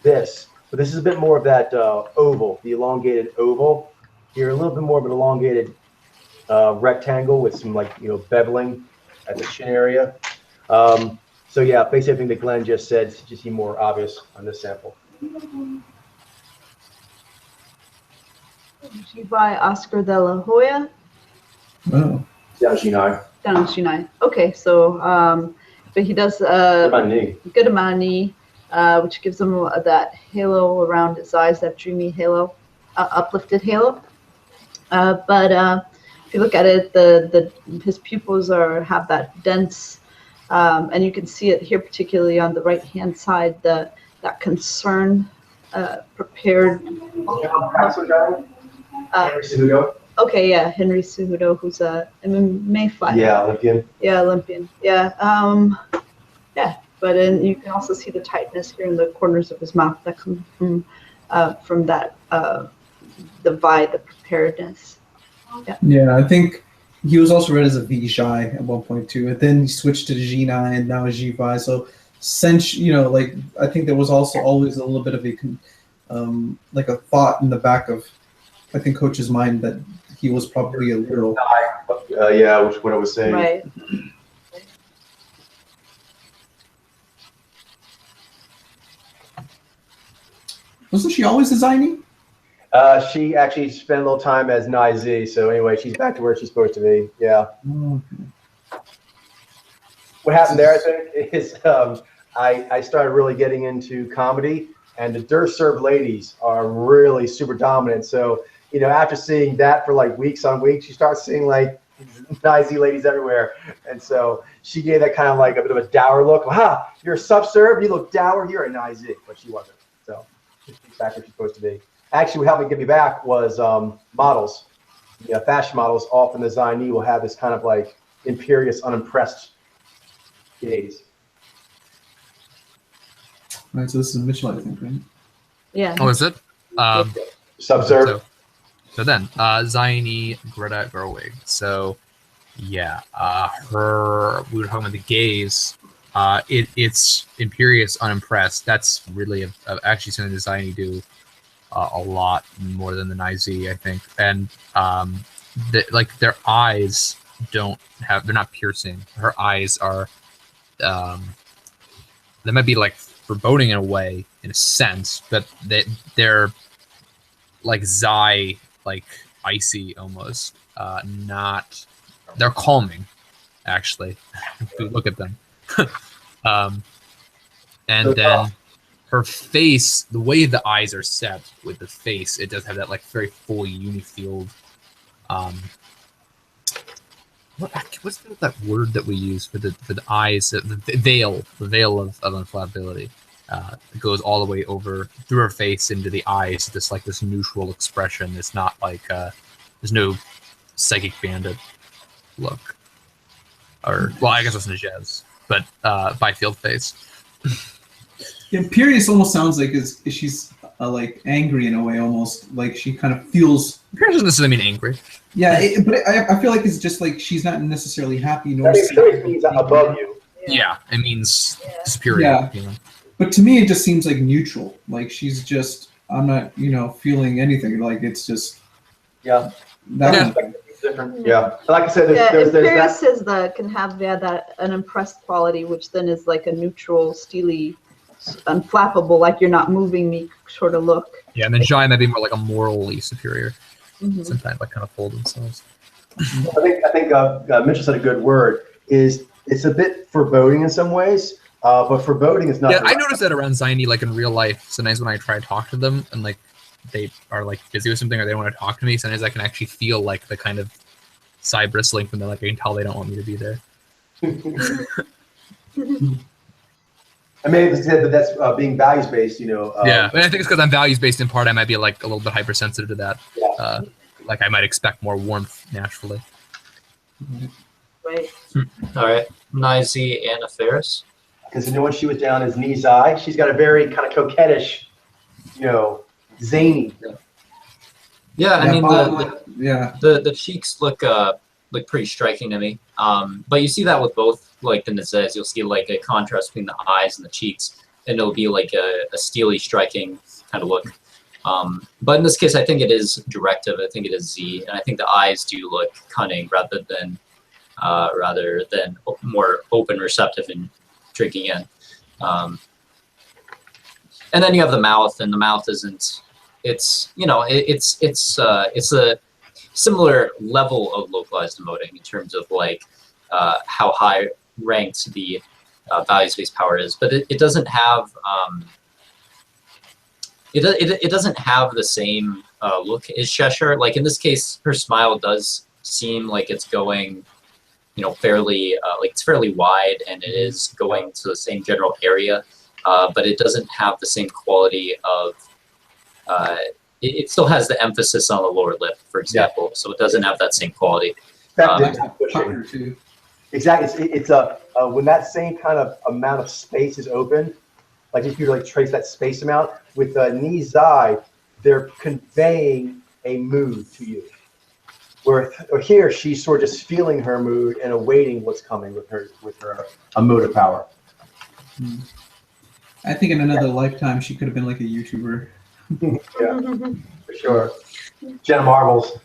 Speaker 2: this, but this is a bit more of that oval, the elongated oval. Here, a little bit more of an elongated rectangle with some beveling at the chin area. So yeah, basically everything that Glenn just said is just more obvious on this sample.
Speaker 1: By Oscar de la Hoya.
Speaker 5: Oh.
Speaker 2: Yeah, G9.
Speaker 1: Down G9. Okay, so but he does good amount of knee, which gives him that halo around his eyes, that dreamy halo, uplifted halo. But if you look at it, his pupils have that dense, and you can see it here, particularly on the right hand side, that concern, prepared. Okay, yeah, Henry Cejudo, who's a MMA fighter.
Speaker 2: Yeah, Olympian.
Speaker 1: Yeah, Olympian. Yeah, but then you can also see the tightness here in the corners of his mouth that comes from that the preparedness.
Speaker 5: Yeah, I think he was also read as a Vijay at one point too, and then he switched to G9 and now G5. So since I think there was also always a little bit of a thought in the back of, I think, coach's mind that he was probably a literal.
Speaker 2: Yeah, which what I was saying.
Speaker 1: Right.
Speaker 5: Wasn't she always a Ziny?
Speaker 2: She actually spent a little time as Nai Z, so anyway, she's back to where she's supposed to be. Yeah.
Speaker 5: Oh, okay.
Speaker 2: What happened there, I think, is I started really getting into comedy, and the Dirt Serve ladies are really super dominant. So, after seeing that for like weeks on weeks, you start seeing like Nai Z ladies everywhere. And so she gave that kind of like a bit of a dour look. Aha, you're a sub-serve, you look dour, you're a Nai Z, but she wasn't. So she's back where she's supposed to be. Actually, what helped me get me back was models. Fashion models, often the Ziny will have this kind of like imperious, unimpressed gaze.
Speaker 5: All right, so this is Mitchell, I think, right?
Speaker 1: Yeah.
Speaker 3: Oh, is it?
Speaker 2: Sub-serve.
Speaker 3: So then, Ziny Greta Gerwig. So, yeah, we were talking about the gaze. It's imperious, unimpressed. That's really actually something the Ziny do a lot more than the Nai Z, I think. And their eyes they're not piercing. Her eyes are, they might be like foreboding in a way, in a sense, but they're like Zai, like icy almost. They're calming. actually, if you look at them. And then her face, the way the eyes are set with the face, it does have that like very full unifield. What's that word that we use for the eyes? The veil of unflappability. It goes all the way over through her face into the eyes. This neutral expression. It's not like there's no psychic bandit look, or well, I guess it's Najez, but Byfield face.
Speaker 5: Imperious almost sounds like she's like angry in a way, almost like she kind of feels.
Speaker 3: Imperious doesn't necessarily mean angry.
Speaker 5: Yeah, but I feel like it's just like she's not necessarily happy nor.
Speaker 2: I mean, Imperious means above you.
Speaker 3: Yeah, it means superior.
Speaker 5: Yeah.
Speaker 3: You know?
Speaker 5: But to me, it just seems like neutral. Like she's just, I'm not, feeling anything. Like it's just.
Speaker 2: Yeah.
Speaker 5: That
Speaker 2: Different. Yeah. Like I said, there's
Speaker 1: Imperious
Speaker 2: that.
Speaker 1: can have that an impressed quality, which then is like a neutral, steely, unflappable, like you're not moving me sort of look.
Speaker 3: Yeah, and then Jai might be more like a morally superior.
Speaker 1: Mhm.
Speaker 3: Sometimes like kind of hold themselves.
Speaker 2: I think Mitchell said a good word. It's a bit foreboding in some ways, but foreboding is not.
Speaker 3: Yeah, I noticed that around Ziny, like in real life. Sometimes when I try to talk to them and like they are like busy with something or they don't want to talk to me, sometimes I can actually feel like the kind of side bristling from them. Like I can tell they don't want me to be there.
Speaker 2: I may have said that that's being values based.
Speaker 3: Yeah, I mean, I think it's because I'm values based in part. I might be like a little bit hypersensitive to that.
Speaker 2: Yeah.
Speaker 3: Like I might expect more warmth naturally.
Speaker 1: Right.
Speaker 4: All right, Nizi Anna Ferris.
Speaker 2: Because when she was down as Nizai, she's got a very kind of coquettish, zany.
Speaker 4: Yeah, I mean
Speaker 5: yeah.
Speaker 4: the cheeks look pretty striking to me. But you see that with both like the Nazez, you'll see like a contrast between the eyes and the cheeks, and it'll be like a steely, striking kind of look. But in this case, I think it is directive. I think it is Z, and I think the eyes do look cunning rather than more open, receptive, and drinking in. And then you have the mouth, and the mouth isn't. It's it's a similar level of localized emoting in terms of like how high ranked the values-based power is, but it doesn't have it doesn't have the same look as Cheshire. Like in this case, her smile does seem like it's going, fairly like it's fairly wide, and it is going to the same general area, but it doesn't have the same quality of. It still has the emphasis on the lower lip, for example, so it doesn't have that same quality.
Speaker 2: Exactly. It's when that same kind of amount of space is open, like if you like trace that space amount with Nizai, they're conveying a mood to you. Or here she's sort of just feeling her mood and awaiting what's coming with her emotive power.
Speaker 5: I think in another lifetime she could have been like a YouTuber.
Speaker 2: Yeah, for sure. Jenna Marbles.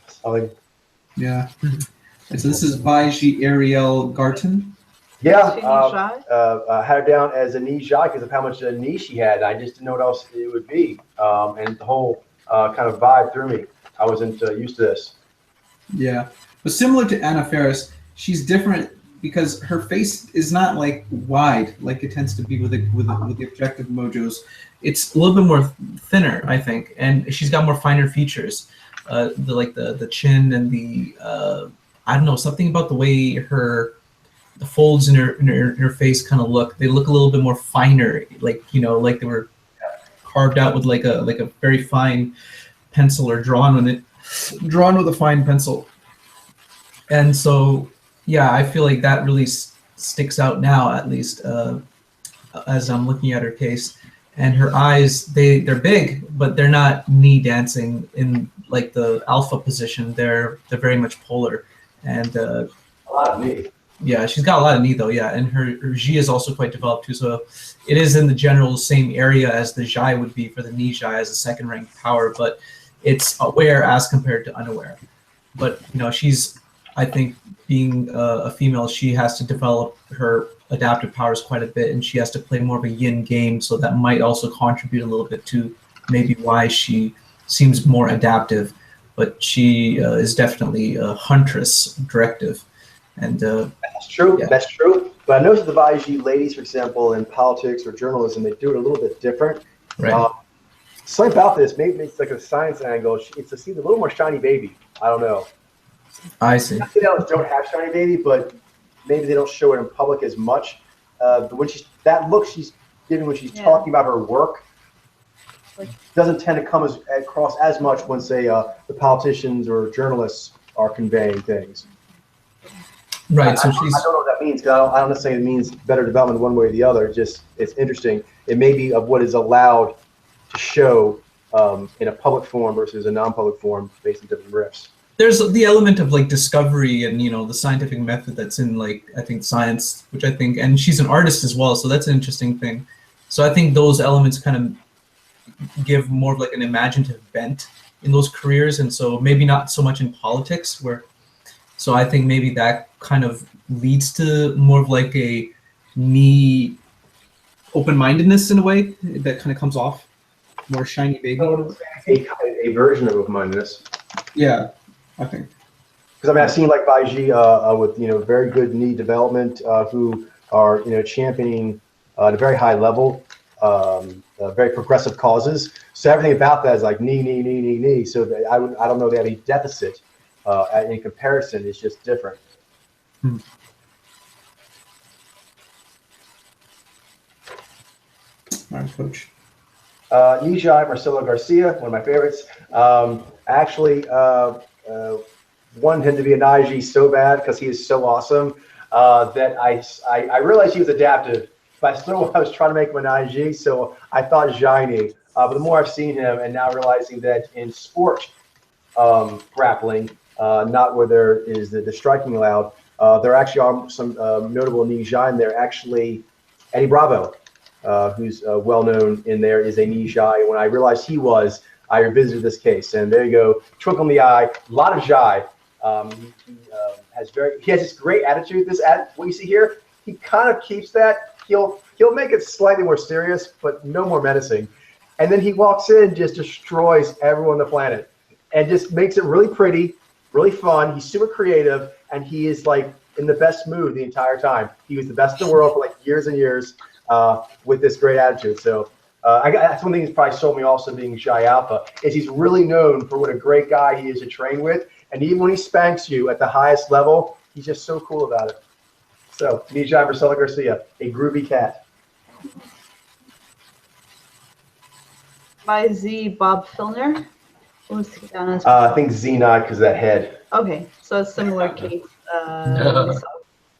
Speaker 5: Yeah. And so this is Vaiji Ariel Garten.
Speaker 2: Yeah,
Speaker 1: Is she Nijai?
Speaker 2: I had her down as a Nijai because of how much knee she had. I just didn't know what else it would be, and the whole kind of vibe threw me. I wasn't used to this.
Speaker 5: Yeah, but similar to Anna Ferris, she's different because her face is not like wide like it tends to be with the objective mojos. It's a little bit more thinner, I think, and she's got more finer features. The chin and the I don't know, something about the way the folds in her face kind of look. They look a little bit more finer, like like they were carved out with like a very fine pencil or drawn with a fine pencil. And so yeah, I feel like that really sticks out now, at least as I'm looking at her case. And her eyes, they're big, but they're not knee dancing in like the alpha position. They're very much polar. And
Speaker 2: A lot of knee.
Speaker 5: yeah, she's got a lot of knee though. Yeah, and her Ji is also quite developed too. So it is in the general same area as the Jai would be for the knee Jai as a second ranked power, but it's aware as compared to unaware. But she's, I think, being a female, she has to develop her adaptive powers quite a bit, and she has to play more of a yin game, so that might also contribute a little bit to maybe why she seems more adaptive. But she is definitely a huntress directive,
Speaker 6: And
Speaker 2: That's true.
Speaker 6: Yeah.
Speaker 2: That's true. But I noticed the Baiji ladies, for example, in politics or journalism, they do it a little bit different.
Speaker 6: right.
Speaker 2: Something about this, maybe it's like a science angle. It's a little more shiny baby. I don't know.
Speaker 6: I see.
Speaker 2: They don't have shiny baby, but maybe they don't show it in public as much. But when that look she's giving when she's talking about her work doesn't tend to come across as much when, say, the politicians or journalists are conveying things.
Speaker 6: Right. So
Speaker 2: I don't know what that means, because I don't necessarily means better development one way or the other. Just it's interesting. It may be of what is allowed to show in a public form versus a non-public form based on different riffs.
Speaker 6: there's the element of like discovery and the scientific method that's in like I think science, which I think, and she's an artist as well, so that's an interesting thing. So I think those elements kind of give more of like an imaginative bent in those careers, and so maybe not so much in politics where. So I think maybe that kind of leads to more of like a me open-mindedness in a way that kind of comes off more shiny baby.
Speaker 2: A version of open-mindedness.
Speaker 5: Yeah, I think.
Speaker 2: Because I mean, I've seen like Baiji with very good knee development who are championing at a very high level, very progressive causes. So everything about that is like knee. So I don't know they have a deficit in comparison. It's just different.
Speaker 5: Hmm. All right, Coach.
Speaker 2: Nijai Marcelo Garcia, one of my favorites. Actually, wanted him to be a Naiji so bad because he is so awesome that I realized he was adaptive, but still I was trying to make him a Naiji, so I thought Jaini. But the more I've seen him, and now realizing that in sport grappling, not where there is the striking allowed, there actually are some notable Nijai in there. Actually, Eddie Bravo. Who's well known in there, is a Nijai. When I realized he was, I revisited this case, and there you go, twinkle in the eye, a lot of Jai. He has this great attitude. What you see here, he kind of keeps that. He'll make it slightly more serious, but no more menacing. And then he walks in, just destroys everyone on the planet, and just makes it really pretty, really fun. He's super creative, and he is like in the best mood the entire time. He was the best in the world for like years and years. With this great attitude. So that's one thing that's probably sold me also being Jai Alpha, is he's really known for what a great guy he is to train with. And even when he spanks you at the highest level, he's just so cool about it. So Nijai Marcelo Garcia, a groovy cat.
Speaker 1: By Z Bob Filner. What was he down as?
Speaker 2: I think Z9 because of that head.
Speaker 1: Okay, so a similar case. So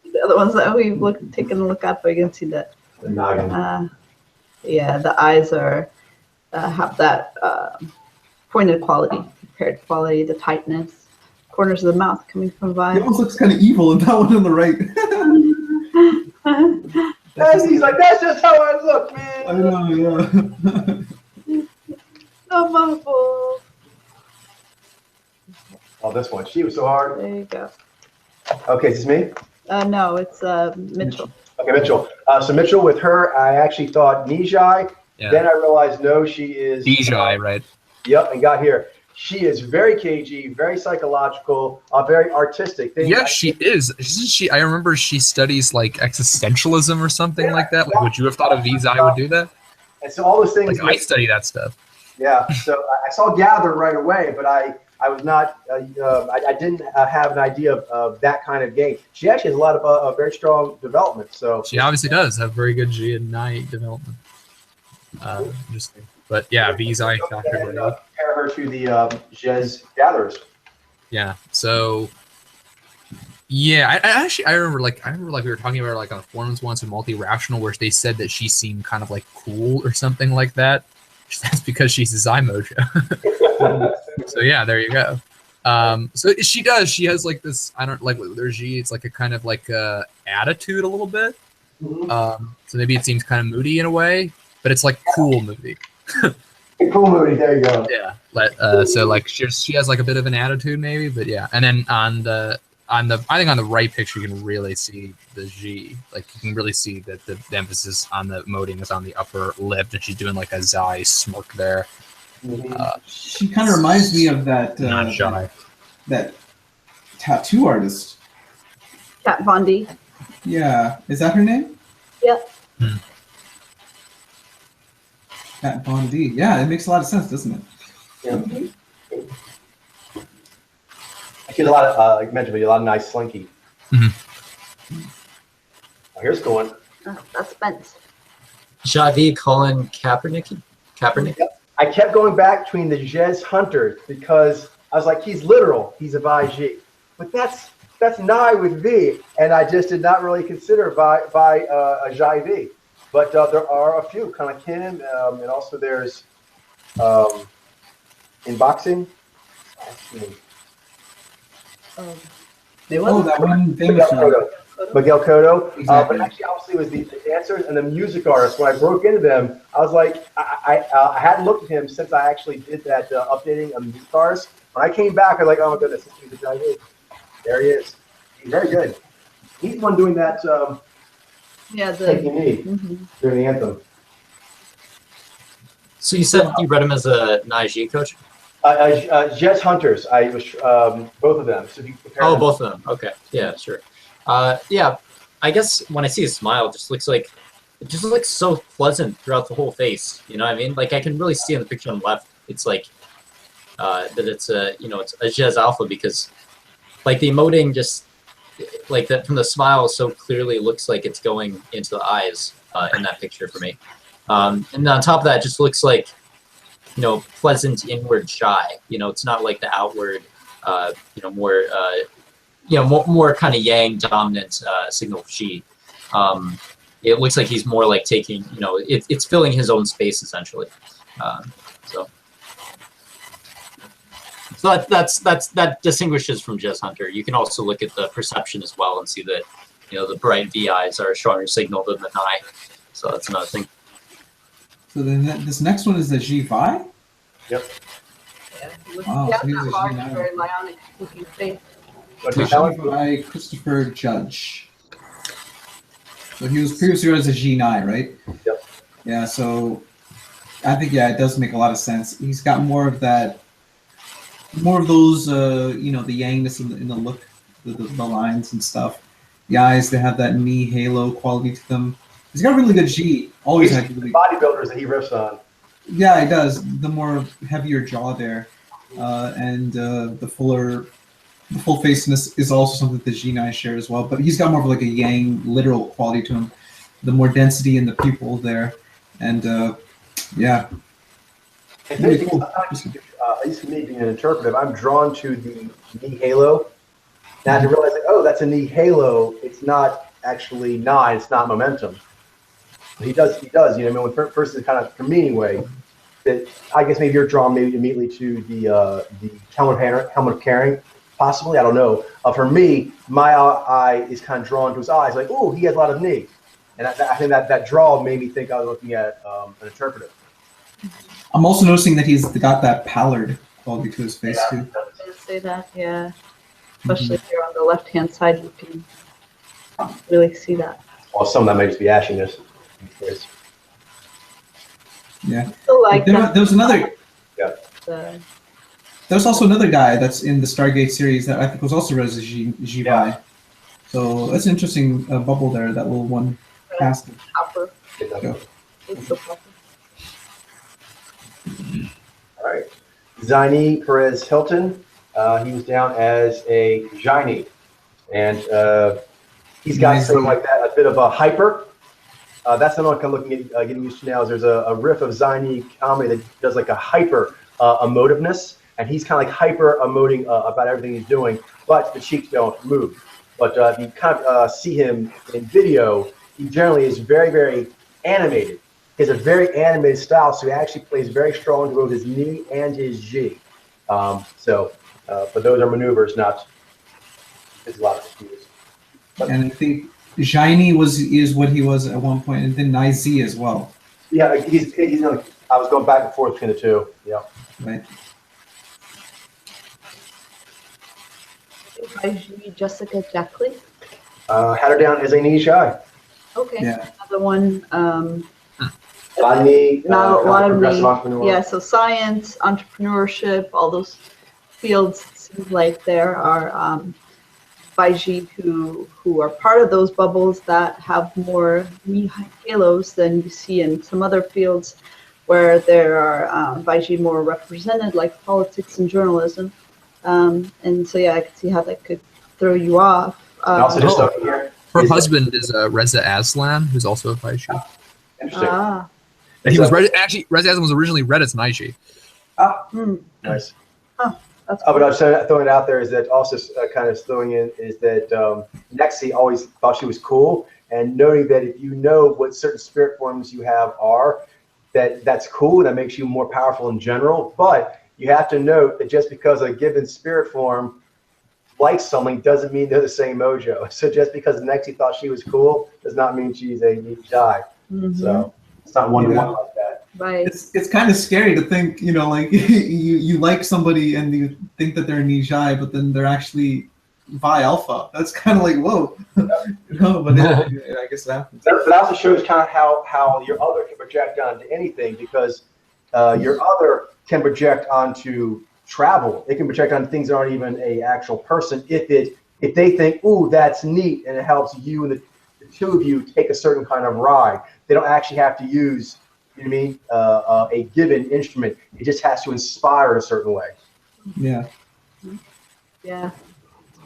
Speaker 1: the other ones that we've taken a look at, but you can see that.
Speaker 2: The noggin.
Speaker 1: Yeah, the eyes are have that pointed quality, prepared quality, the tightness, corners of the mouth coming from
Speaker 5: He
Speaker 1: vibes.
Speaker 5: almost looks kind of evil in that one on the right.
Speaker 2: He's like, that's just how I look, man.
Speaker 5: I know, yeah.
Speaker 1: No muffle.
Speaker 2: Oh, this one. She was so hard.
Speaker 1: There you go.
Speaker 2: Okay, is this me?
Speaker 1: No, it's Mitchell.
Speaker 2: Okay, Mitchell. So Mitchell, with her, I actually thought Nijai.
Speaker 3: Yeah.
Speaker 2: Then I realized, no, she is.
Speaker 3: Nijai, right?
Speaker 2: Yep, and got here. She is very cagey, very psychological, very artistic.
Speaker 3: Yeah, she is. Isn't she? I remember she studies like existentialism or something like that. Like, would you have thought a Vizai would do that?
Speaker 2: And so all those things.
Speaker 3: Like, I study that stuff.
Speaker 2: Yeah. So I saw Gather right away, but I was not. I didn't have an idea of that kind of game. She actually has a lot of very strong development. So
Speaker 3: She obviously does have very good G and Nai development. Interesting. But yeah, Vizai factor.
Speaker 2: and, compare her to the Jez Gatherers.
Speaker 3: Yeah. So yeah, I remember we were talking about her like on the forums once in Multi-Rational, where they said that she seemed kind of like cool or something like that. That's because she's a Zymojo. So yeah, there you go. So she does. She has like this. I don't like with her G. It's like a kind of like attitude a little bit. So maybe it seems kind of moody in a way, but it's like cool moody.
Speaker 2: Cool movie. There you go.
Speaker 3: Yeah. So like she has like a bit of an attitude maybe, but yeah. And then on the I think on the right picture you can really see the G. Like you can really see that the emphasis on the emoting is on the upper lip, and she's doing like a Zai smirk there.
Speaker 5: She kind of reminds me of that
Speaker 3: Not shy.
Speaker 5: that tattoo artist.
Speaker 1: Kat Von D.
Speaker 5: Yeah, is that her name?
Speaker 1: Yep.
Speaker 5: Kat Von D. Yeah, it makes a lot of sense, doesn't it?
Speaker 2: Yeah. She has a lot of, like you mentioned, a lot of nice slinky. Oh, here's the one.
Speaker 1: That's Spence.
Speaker 4: Javi Colin Kaepernick.
Speaker 2: Yep. I kept going back between the Jez Hunters because I was like, he's literal. He's a Vi-G. But that's Nye with V, and I just did not really consider a Jai V. But there are a few, kind of Kim, and also there's in boxing.
Speaker 5: Oh, that one famous
Speaker 2: Miguel
Speaker 5: one.
Speaker 2: Cotto. Miguel Cotto.
Speaker 5: Exactly.
Speaker 2: But actually, obviously, it was the dancers and the music artists. When I broke into them, I was like, I hadn't looked at him since I actually did that updating of music cars. When I came back, I was like, oh my goodness, this is a Jai V. There he is. He's very good. He's the one doing that.
Speaker 1: Yeah,
Speaker 2: Taking me during the anthem.
Speaker 4: So you said you read him as a Naiji coach?
Speaker 2: Jets Hunters. I was both of them. So if you compare them.
Speaker 4: Both of them. Okay. Yeah, sure. Yeah, I guess when I see his smile, it just looks so pleasant throughout the whole face. You know what I mean? Like I can really see in the picture on the left, it's like that it's it's a Jez Alpha because like the emoting just like that from the smile so clearly looks like it's going into the eyes in that picture for me. And on top of that, it just looks like pleasant inward shy. It's not like the outward more kind of yang dominant signal Shi. It looks like he's more like taking it's filling his own space essentially. So that distinguishes from Jez Hunter. You can also look at the perception as well and see that the bright V eyes are a stronger signal than the Nye. So that's another thing.
Speaker 5: So then this next one is the G5?
Speaker 2: Yep.
Speaker 1: Yeah,
Speaker 5: Wow, so he's a
Speaker 1: large,
Speaker 5: G9.
Speaker 1: very lionic looking face.
Speaker 5: By Christopher Judge. So he was previously as a G9, right?
Speaker 2: Yep.
Speaker 5: Yeah, so I think it does make a lot of sense. He's got more of those the yangness in the look, the lines and stuff. The eyes, they have that knee halo quality to them. He's got really good G. Always had really
Speaker 2: bodybuilders that he riffs on.
Speaker 5: Yeah, he does. The more heavier jaw there, and the full faceness is also something that the G9 share as well. But he's got more of like a yang literal quality to him. The more density in the pupil there, and yeah.
Speaker 2: Really cool. At least for me being an interpretive, I'm drawn to the knee halo. Now to realize, that's a knee halo. It's not actually 9. It's not momentum. He does. When first is kind of for me anyway. That I guess maybe you're drawn maybe immediately to the helmet of carrying, possibly. I don't know. For me, my eye is kind of drawn to his eyes. Like, oh, he has a lot of knee, and I think that draw made me think I was looking at an interpretive.
Speaker 5: I'm also noticing that he's got that pallid quality to his face too.
Speaker 1: I was going to say that, yeah. Especially if you're on the left-hand side, you can really see that.
Speaker 2: Well, some of that may just be ashiness.
Speaker 5: Yeah.
Speaker 1: So like
Speaker 5: there was another.
Speaker 2: Yeah.
Speaker 5: There's also another guy that's in the Stargate series that I think was also read as a G-Vi.
Speaker 2: Yeah.
Speaker 5: So that's an interesting bubble there, that little one cast.
Speaker 1: Copper.
Speaker 5: Go.
Speaker 1: It's so copper.
Speaker 2: All right. Zaini Perez Hilton. He was down as a Jaini. And he's got sort of like that, a bit of a hyper. That's what I'm looking at getting used to now. Is there's a riff of Zaini comedy that does like a hyper emotiveness. And he's kind of like hyper emoting about everything he's doing, but the cheeks don't move. But if you kind of see him in video, he generally is very, very animated. He has a very animated style, so he actually plays very strong to both his knee and his G. But those are maneuvers, not his lot of cues.
Speaker 5: And I think Jaini is what he was at one point, and then Naizi as well.
Speaker 2: Yeah, he's I was going back and forth between the two. Yeah.
Speaker 5: Right.
Speaker 1: Jessica Jackley.
Speaker 2: Had her down as a knee shy.
Speaker 1: Okay.
Speaker 5: Yeah.
Speaker 1: Another one.
Speaker 2: Knee,
Speaker 1: Not a lot of
Speaker 2: progressive
Speaker 1: knee.
Speaker 2: entrepreneur.
Speaker 1: Yeah, so science, entrepreneurship, all those fields, it seems like there are Baiji who are part of those bubbles that have more knee halos than you see in some other fields where there are Baiji more represented, like politics and journalism. And so, yeah, I could see how that could throw you off.
Speaker 2: And also, just
Speaker 3: Oh.
Speaker 2: over here,
Speaker 3: Her
Speaker 2: is-
Speaker 3: husband is Reza Aslan, who's also a Baiji.
Speaker 2: Interesting.
Speaker 3: He was actually Reza Aslan was originally read as Naiji.
Speaker 2: Nice.
Speaker 1: That's
Speaker 2: But I was throwing it out there is that also kind of throwing in is that Nexi always thought she was cool, and noting that if you know what certain spirit forms you have are, that's cool. That makes you more powerful in general. But you have to note that just because a given spirit form likes something doesn't mean they're the same mojo. So just because Nexi thought she was cool does not mean she's a Nijai. So it's not one-to-one like that.
Speaker 1: Right.
Speaker 5: It's kind of scary to think, like you like somebody and you think that they're Nijai, but then they're actually Vi Alpha. That's kind of like, whoa. But I guess that happens.
Speaker 2: That also shows kind of how your other can project onto anything, because your other can project onto travel. It can project on things that aren't even a actual person if they think, ooh, that's neat, and it helps you and the two of you take a certain kind of ride. They don't actually have to use, you know what I mean, a given instrument. It just has to inspire a certain way.
Speaker 5: Yeah.
Speaker 1: Yeah.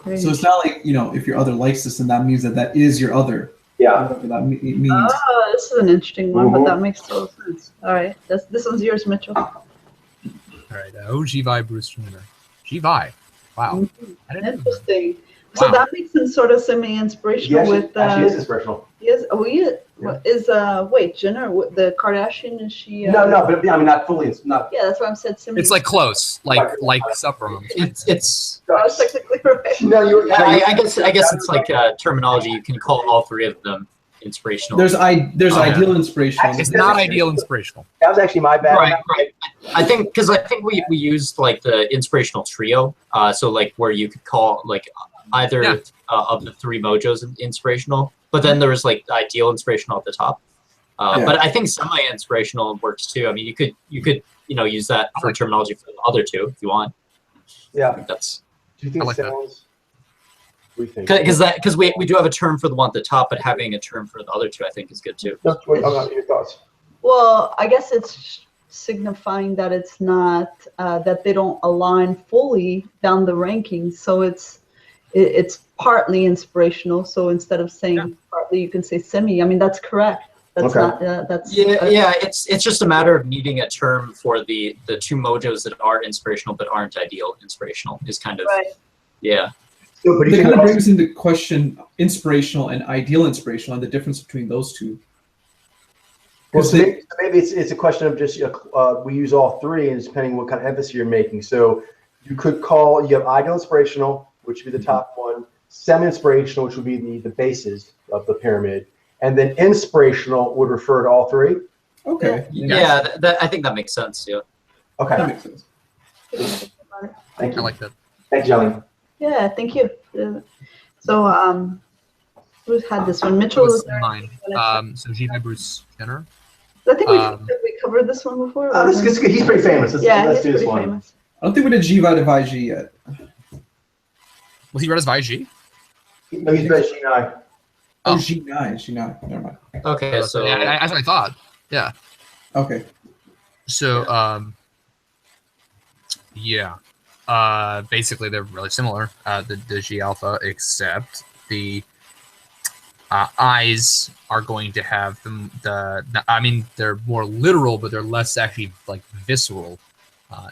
Speaker 5: So it's not like, if your other likes this, then that means that is your other.
Speaker 2: Yeah.
Speaker 5: Whatever that means.
Speaker 1: Oh, this is an interesting one, but that makes total sense. All right. This one's yours, Mitchell.
Speaker 3: All right. G-Vi Bruce Jenner. G-Vi. Wow. I didn't know that.
Speaker 1: Interesting. So
Speaker 3: Wow.
Speaker 1: that makes him sort of semi-inspirational with.
Speaker 2: Actually is inspirational.
Speaker 1: He is. Oh, he is. What is wait, Jenner, the Kardashian? Is she?
Speaker 2: No, but I mean, not fully. It's not.
Speaker 1: Yeah, that's why I said semi.
Speaker 3: It's like close, like Supper.
Speaker 4: It's
Speaker 1: I was technically right.
Speaker 2: No, you're.
Speaker 4: I guess it's like terminology. You can call all three of them inspirational.
Speaker 5: There's
Speaker 3: Oh,
Speaker 5: ideal inspirational.
Speaker 3: It's not ideal inspirational.
Speaker 2: That was actually my bad.
Speaker 4: Right. I think we used like the inspirational trio. So like where you could call like either of the three mojos inspirational, but then there was like ideal inspirational at the top. But I think semi-inspirational works too. I mean, you could use that for terminology for the other two if you want.
Speaker 2: Yeah.
Speaker 4: I think that's
Speaker 2: Do you think
Speaker 3: I like that.
Speaker 2: sounds? We think.
Speaker 4: because we do have a term for the one at the top, but having a term for the other two I think is good too.
Speaker 2: No, wait, your thoughts.
Speaker 1: Well, I guess it's signifying that it's not that they don't align fully down the rankings. So it's partly inspirational. So instead of saying partly, you can say semi. I mean, that's correct. That's not. That's
Speaker 4: It's just a matter of needing a term for the two mojos that are inspirational but aren't ideal inspirational. Is kind of
Speaker 1: right.
Speaker 2: So, but do you
Speaker 5: It
Speaker 2: think
Speaker 5: kind of
Speaker 2: also-
Speaker 5: brings into question inspirational and ideal inspirational and the difference between those two.
Speaker 2: Well, so maybe it's a question of just we use all three, and it's depending what kind of emphasis you're making. So you have ideal inspirational, which would be the top one, semi-inspirational, which would be the bases of the pyramid, and then inspirational would refer to all three.
Speaker 5: Okay.
Speaker 4: I think that makes sense. Yeah.
Speaker 2: Okay.
Speaker 5: That makes sense.
Speaker 2: Thank
Speaker 3: I
Speaker 2: you.
Speaker 3: like that.
Speaker 2: Thanks, Jelly.
Speaker 1: Yeah, thank you. So who's had this one? Mitchell
Speaker 3: That
Speaker 1: was
Speaker 3: was
Speaker 1: there.
Speaker 3: mine. So G-Vi Bruce Jenner.
Speaker 1: I think we covered this one before.
Speaker 2: Oh, this is good. He's pretty famous. Let's
Speaker 1: he's
Speaker 2: do this
Speaker 1: pretty
Speaker 2: one.
Speaker 1: famous.
Speaker 5: I don't think we did G-Vi to Vaiji yet.
Speaker 3: Was he read as Vaiji?
Speaker 2: No, he's best G9.
Speaker 5: Oh,
Speaker 3: Oh.
Speaker 5: G9. Never mind.
Speaker 4: Okay, so
Speaker 3: yeah, that's what I thought. Yeah.
Speaker 5: Okay.
Speaker 3: So basically they're really similar. The G Alpha, except the eyes are going to have I mean, they're more literal, but they're less actually like visceral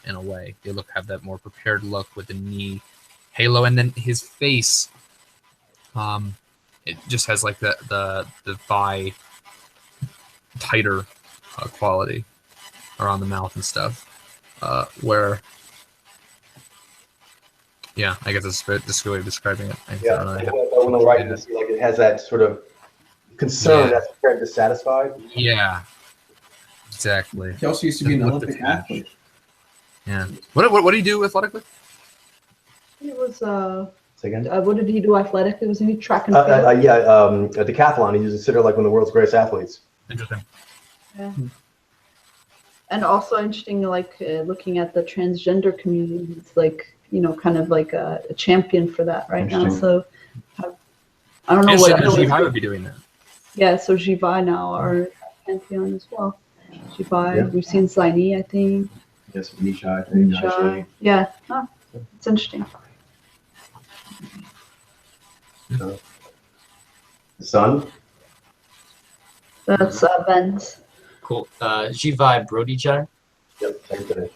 Speaker 3: in a way. They have that more prepared look with the knee halo, and then his face. It just has like the thigh tighter quality around the mouth and stuff. Where, yeah, I guess that's the way of describing it.
Speaker 2: Yeah, when the right, like it has that sort of concern that's prepared to satisfy.
Speaker 3: Yeah, exactly.
Speaker 5: He also used to be an Olympic athlete.
Speaker 3: Yeah. What do you do athletically?
Speaker 1: It was
Speaker 2: Say again?
Speaker 1: what did he do athletically? Was he track and field?
Speaker 2: A decathlon. He's considered like one of the world's greatest athletes.
Speaker 3: Interesting.
Speaker 1: Yeah. And also interesting, like looking at the transgender community, it's like kind of like a champion for that right now.
Speaker 2: Interesting.
Speaker 1: So I don't know
Speaker 3: And
Speaker 1: what.
Speaker 3: Jibai would be doing that.
Speaker 1: Yeah, so Jibai now are pantheon as well. Jibai,
Speaker 2: Yeah.
Speaker 1: we've seen Zaini, I think.
Speaker 2: Yes, Nishai.
Speaker 1: Nishai. Yeah, it's interesting.
Speaker 2: Sun.
Speaker 1: That's Ben's.
Speaker 4: Cool. Jivai Brodijar.
Speaker 2: Yep, same thing.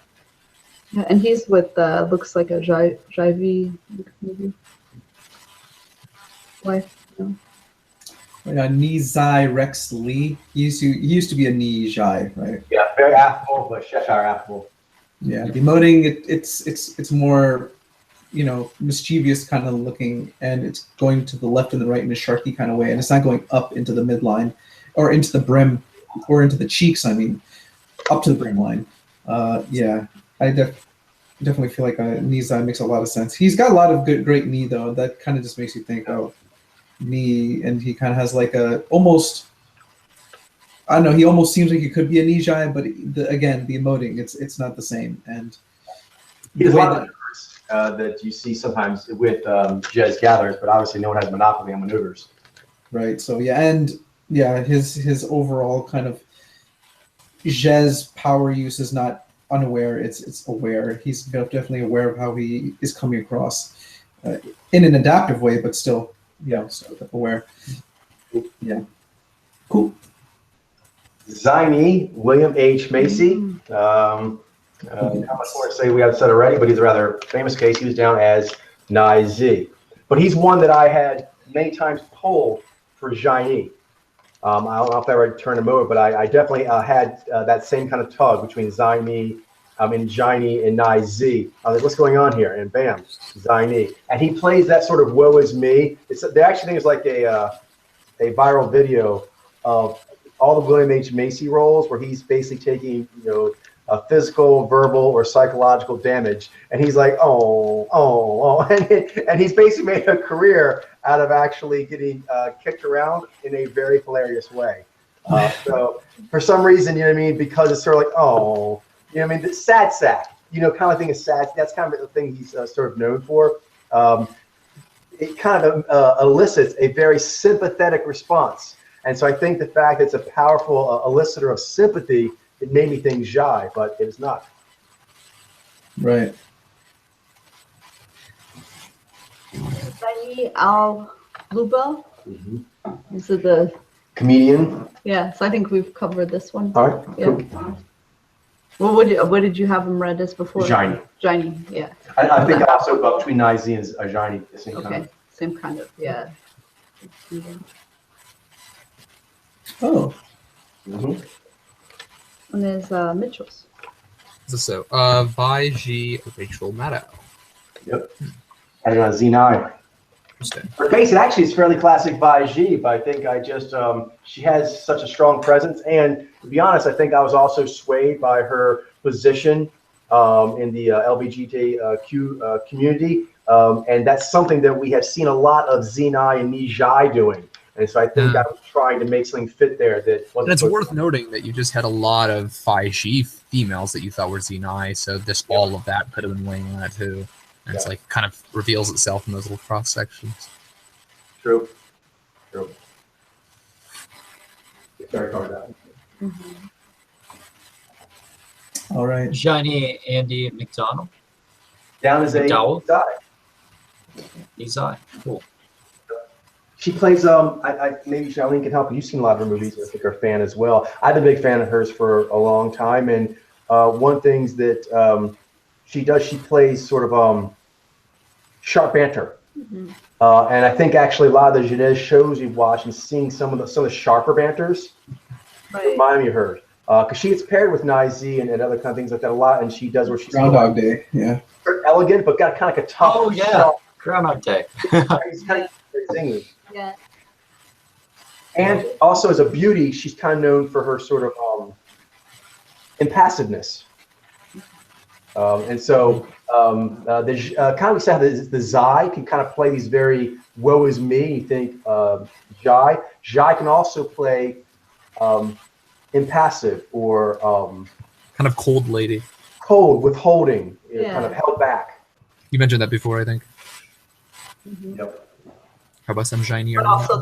Speaker 1: Yeah, and he's with looks like a Jivi maybe wife. No.
Speaker 5: Nizai Rex Lee. He used to be a Nijai, right?
Speaker 2: Yeah, very affable, but Cheshire affable.
Speaker 5: Yeah, demoting it's more, mischievous kind of looking, and it's going to the left and the right in a sharky kind of way, and it's not going up into the midline or into the brim or into the cheeks. I mean, up to the brim line. Yeah, I definitely feel like Nizai makes a lot of sense. He's got a lot of great knee though. That kind of just makes you think, oh, knee, and he kind of has like a almost. I don't know. He almost seems like he could be a Nijai, but again, the emoting, it's not the same. And
Speaker 2: He has a lot of maneuvers that you see sometimes with Jez gatherers, but obviously no one has monopoly on maneuvers.
Speaker 5: Right. So yeah, and yeah, his overall kind of Jez power use is not unaware. It's aware. He's definitely aware of how he is coming across in an adaptive way, but still, still aware. Yeah. Cool.
Speaker 2: Zaini, William H. Macy. How much more to say? We have said already, but he's a rather famous case. He was down as Nai Z. But he's one that I had many times pulled for Zaini. I don't know if I ever turned him over, but I definitely had that same kind of tug between Zaini, Zaini and Nai Z. I was like, what's going on here? And bam, Zaini. And he plays that sort of woe is me. They actually think it's like a viral video of all the William H. Macy roles where he's basically taking, a physical, verbal, or psychological damage, and he's like, and he's basically made a career out of actually getting kicked around in a very hilarious way. So for some reason, because it's sort of like, the sad sack, kind of thing is sad. That's kind of the thing he's sort of known for. It kind of elicits a very sympathetic response. And so I think the fact that it's a powerful elicitor of sympathy, it made me think Jai, but it is not.
Speaker 5: Right.
Speaker 1: Zaini Al Bluebell. Is it the
Speaker 2: Comedian.
Speaker 1: Yeah, so I think we've covered this one.
Speaker 2: All right.
Speaker 1: Yeah.
Speaker 2: Cool.
Speaker 1: Well, what did you have him read as before?
Speaker 2: Zaini.
Speaker 1: Zaini, yeah.
Speaker 2: I think also between Naizi and Zaini, the same
Speaker 1: Okay,
Speaker 2: kind of.
Speaker 1: same kind of, yeah.
Speaker 5: Oh.
Speaker 2: Mm-hmm.
Speaker 1: And there's Mitchell's.
Speaker 3: So, Vi G Rachel Maddow.
Speaker 2: Yep. And Z9.
Speaker 3: Interesting.
Speaker 2: Her case, it actually is fairly classic by G, but I think I just, she has such a strong presence. And to be honest, I think I was also swayed by her position in the LGBTQ community. And that's something that we have seen a lot of Zenai and Nijai doing. And so I think I was trying to make something fit there that wasn't.
Speaker 3: And it's worth noting that you just had a lot of 5G females that you thought were Zenai, so this all of that could have been weighing on that too. And it's like kind of reveals itself in those little cross sections.
Speaker 2: True. Very hard out.
Speaker 5: All right.
Speaker 4: Johnny Andy McDonald.
Speaker 2: Down as a
Speaker 4: McDowell?
Speaker 2: Zai.
Speaker 4: Izai. Cool.
Speaker 2: She plays, maybe Charlene can help. You've seen a lot of her movies. I think you're a fan as well. I've been a big fan of hers for a long time. And one of the things that she does, she plays sort of sharp banter. And I think actually a lot of the Jeunesse shows you've watched and seeing some of the sharper banters remind me of hers. Because she gets paired with Naizi and other kind of things like that a lot. And she does where she's
Speaker 5: Groundhog Day, yeah.
Speaker 2: elegant, but got kind of like a tough.
Speaker 4: Oh, yeah. Groundhog Day.
Speaker 2: He's kind of zingy.
Speaker 1: Yeah.
Speaker 2: And also as a beauty, she's kind of known for her sort of impassiveness. And so the kind of we said the Zai can kind of play these very woe is me. You think Jai. Jai can also play impassive or
Speaker 3: kind of cold lady.
Speaker 2: cold, withholding,
Speaker 1: Yeah.
Speaker 2: kind of held back.
Speaker 3: You mentioned that before, I think.
Speaker 2: Yep.
Speaker 3: How about some shiny?
Speaker 1: But also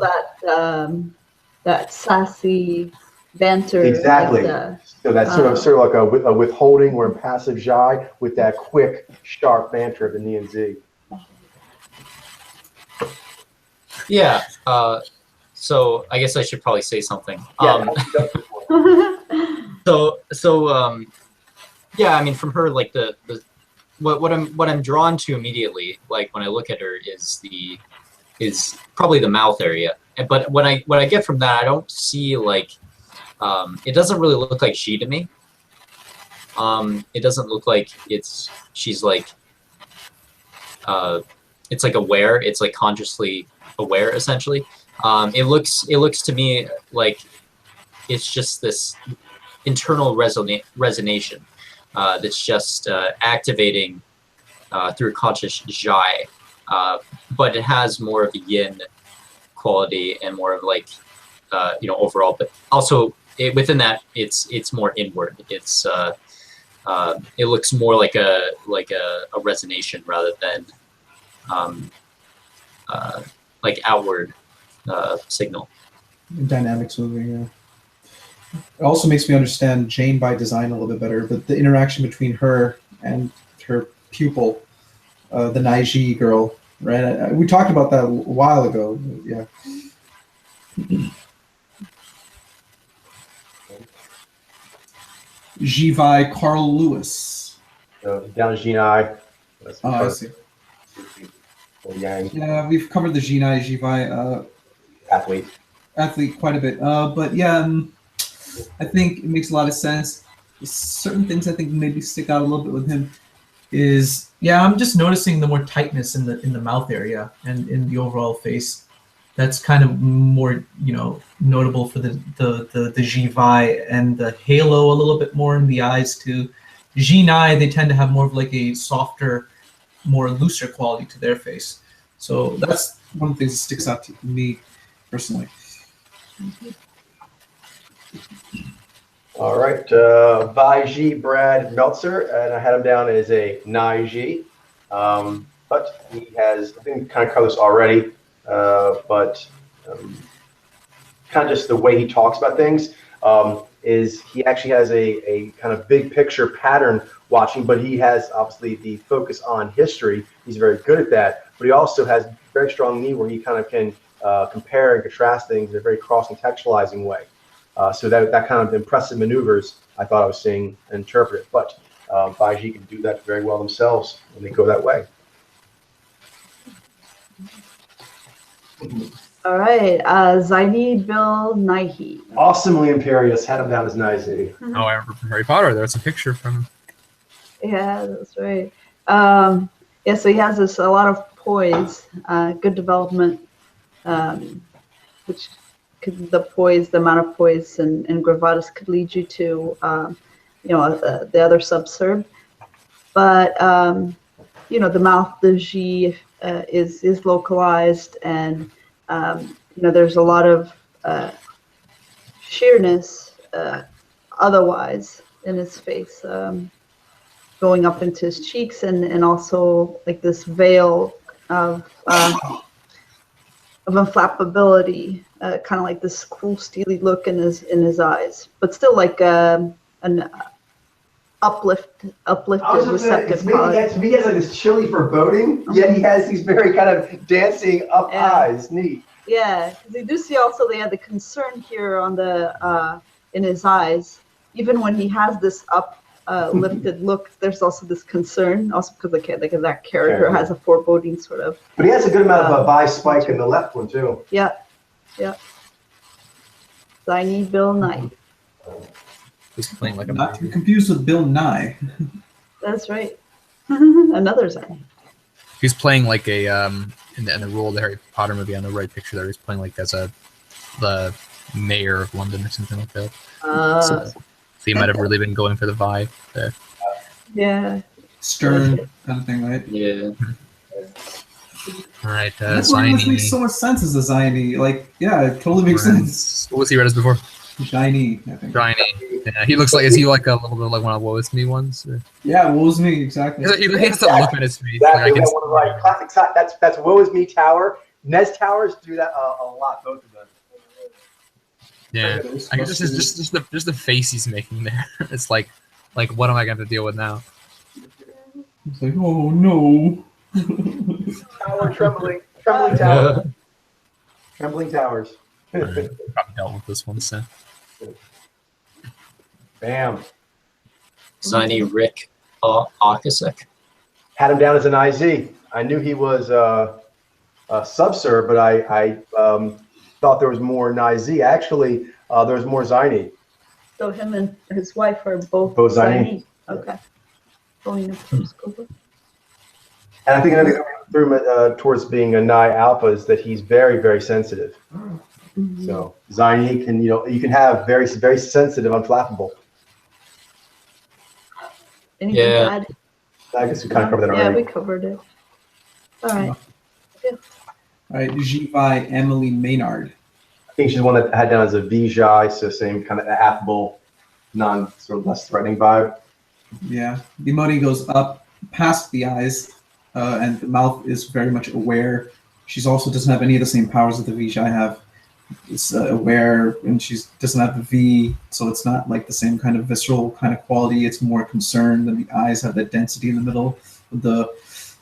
Speaker 1: that sassy banter.
Speaker 2: Exactly.
Speaker 1: Like
Speaker 2: So that's sort of like a withholding or a passive Zhai with that quick, sharp banter of the Ni and Z.
Speaker 4: Yeah. So I guess I should probably say something.
Speaker 2: Yeah.
Speaker 4: Yeah. I mean, from her, like what I'm drawn to immediately, like when I look at her, is probably the mouth area. But what I get from that, I don't see like it doesn't really look like she to me. It doesn't look like she's like it's like aware. It's like consciously aware, essentially. It looks to me like it's just this internal resonation that's just activating through conscious Zhai, but it has more of a yin quality and more of like overall, but also within that it's more inward. It looks more like a resonation rather than like outward signal.
Speaker 5: Dynamics moving, yeah. It also makes me understand Jane by design a little bit better, but the interaction between her and her pupil, the Naiji girl, right? We talked about that a while ago. Yeah. Jivai Carl Lewis.
Speaker 2: So down Jinai.
Speaker 5: Oh, I see.
Speaker 2: Yang
Speaker 5: Yeah, we've covered the Jinai Jivai
Speaker 2: athlete.
Speaker 5: quite a bit. But yeah, I think it makes a lot of sense. Certain things I think maybe stick out a little bit with him is
Speaker 6: I'm just noticing the more tightness in the mouth area and in the overall face. That's kind of more notable for the Jivai, and the halo a little bit more in the eyes too. Jinai, they tend to have more of like a softer, more looser quality to their face. So that's one of the things that sticks out to me personally.
Speaker 2: All right, Vaiji Brad Meltzer, and I had him down as a Naiji, but he has, I think we kind of covered this already, but kind of just the way he talks about things is he actually has a kind of big picture pattern watching, but he has obviously the focus on history. He's very good at that, but he also has very strong knee where he kind of can compare and contrast things in a very cross-contextualizing way. So that kind of impressive maneuvers I thought I was seeing and interpreted, but Baiji can do that very well themselves when they go that way.
Speaker 1: all right, Zaini Bill Naihi.
Speaker 2: Awesomely imperious, had him down as Naizi.
Speaker 3: Oh, I remember from Harry Potter. There's a picture from him.
Speaker 1: Yeah, that's right. Yeah, so he has a lot of poise, good development, which the amount of poise and gravatas could lead you to, the other subserb. But, the mouth, the G is localized, and, there's a lot of sheerness otherwise in his face, going up into his cheeks, and also like this veil of unflappability, kind of like this cool, steely look in his eyes, but still like an uplifted, receptive quality.
Speaker 2: To me, he has like this chilly foreboding, yet he has these very kind of dancing up eyes. Neat.
Speaker 1: Yeah, because you do see also they had the concern here on the in his eyes. Even when he has this lifted look, there's also this concern, also because that character has a foreboding sort of.
Speaker 2: But he has a good amount of a bi spike in the left one too.
Speaker 1: Yeah. Zaini Bill Nye.
Speaker 3: He's playing like a
Speaker 5: Not to be confused with Bill Nye.
Speaker 1: That's right. Another Zaini.
Speaker 3: He's playing like a in the role of the Harry Potter movie on the right picture there. He's playing like as the mayor of London or something like that. So he might have really been going for the vibe there.
Speaker 1: Yeah.
Speaker 5: Stern kind of thing, right?
Speaker 4: Yeah.
Speaker 3: All right,
Speaker 5: That's why this makes so much sense as a Zaini. Like, yeah, it totally makes sense.
Speaker 3: What was he read as before?
Speaker 5: Shiny, I think.
Speaker 3: Shiny. Yeah, he looks like, is he like a little bit like one of the Woe Is Me ones? Or?
Speaker 5: Yeah, what was me exactly?
Speaker 3: He has that look on his face.
Speaker 2: Exactly.
Speaker 3: Like, I can
Speaker 2: That one, right. Classic. That's Woe Is Me Tower. Nez Towers do that a lot. Both of them.
Speaker 3: yeah, I guess just the face he's making there. It's like what am I going to deal with now?
Speaker 5: It's like, oh no.
Speaker 2: Tower trembling tower. Trembling towers.
Speaker 3: Probably dealt with this one, so.
Speaker 2: Bam.
Speaker 4: Ziny Rick Akasek.
Speaker 2: Had him down as an IZ. I knew he was a sub-sir, but I thought there was more in IZ. Actually, there was more Ziny.
Speaker 1: So him and his wife are both
Speaker 2: Ziny.
Speaker 1: Okay. Going up to Scopa.
Speaker 2: And I think another thing through him towards being a Nye Alpha is that he's very, very sensitive.
Speaker 1: Mm-hmm.
Speaker 2: So Ziny can, you can have very, very sensitive, unflappable.
Speaker 1: Anything
Speaker 4: Yeah.
Speaker 1: to add?
Speaker 2: I guess we kind of covered that
Speaker 1: Yeah,
Speaker 2: already.
Speaker 1: we covered it. All right.
Speaker 5: All right, Jivi Emily Maynard.
Speaker 2: I think she's the one that had down as a Vijay, so same kind of affable, sort of less threatening vibe.
Speaker 5: Yeah, the emoji goes up past the eyes, and the mouth is very much aware. She's also doesn't have any of the same powers that the Vijay have. It's aware, and she doesn't have the V, so it's not like the same kind of visceral kind of quality. It's more concerned, and the eyes have that density in the middle, the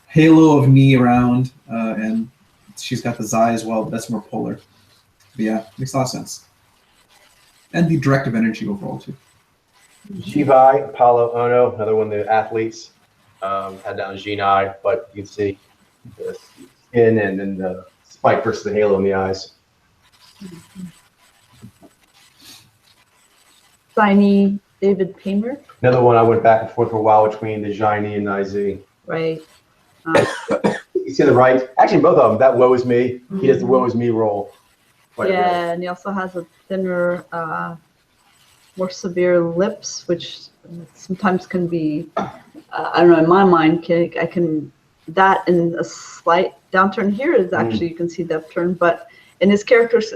Speaker 5: halo of knee around, and she's got the Zai as well, but that's more polar. But yeah, makes a lot of sense. And the directive energy overall too.
Speaker 2: Jivi, Apollo Ono, another one of the athletes, had down G9, but you can see the skin and then the spike versus the halo in the eyes.
Speaker 1: Ziny David Paymer,
Speaker 2: Another one I went back and forth for a while between the Shiny and the IZ.
Speaker 1: right?
Speaker 2: You see the right, actually both of them, that Woe Is Me, he does the Woe Is Me role. quite a bit.
Speaker 1: Yeah, and he also has a thinner, more severe lips, which sometimes can be, I don't know, in my mind, that in a slight downturn here is actually, you can see the upturn, but in his characters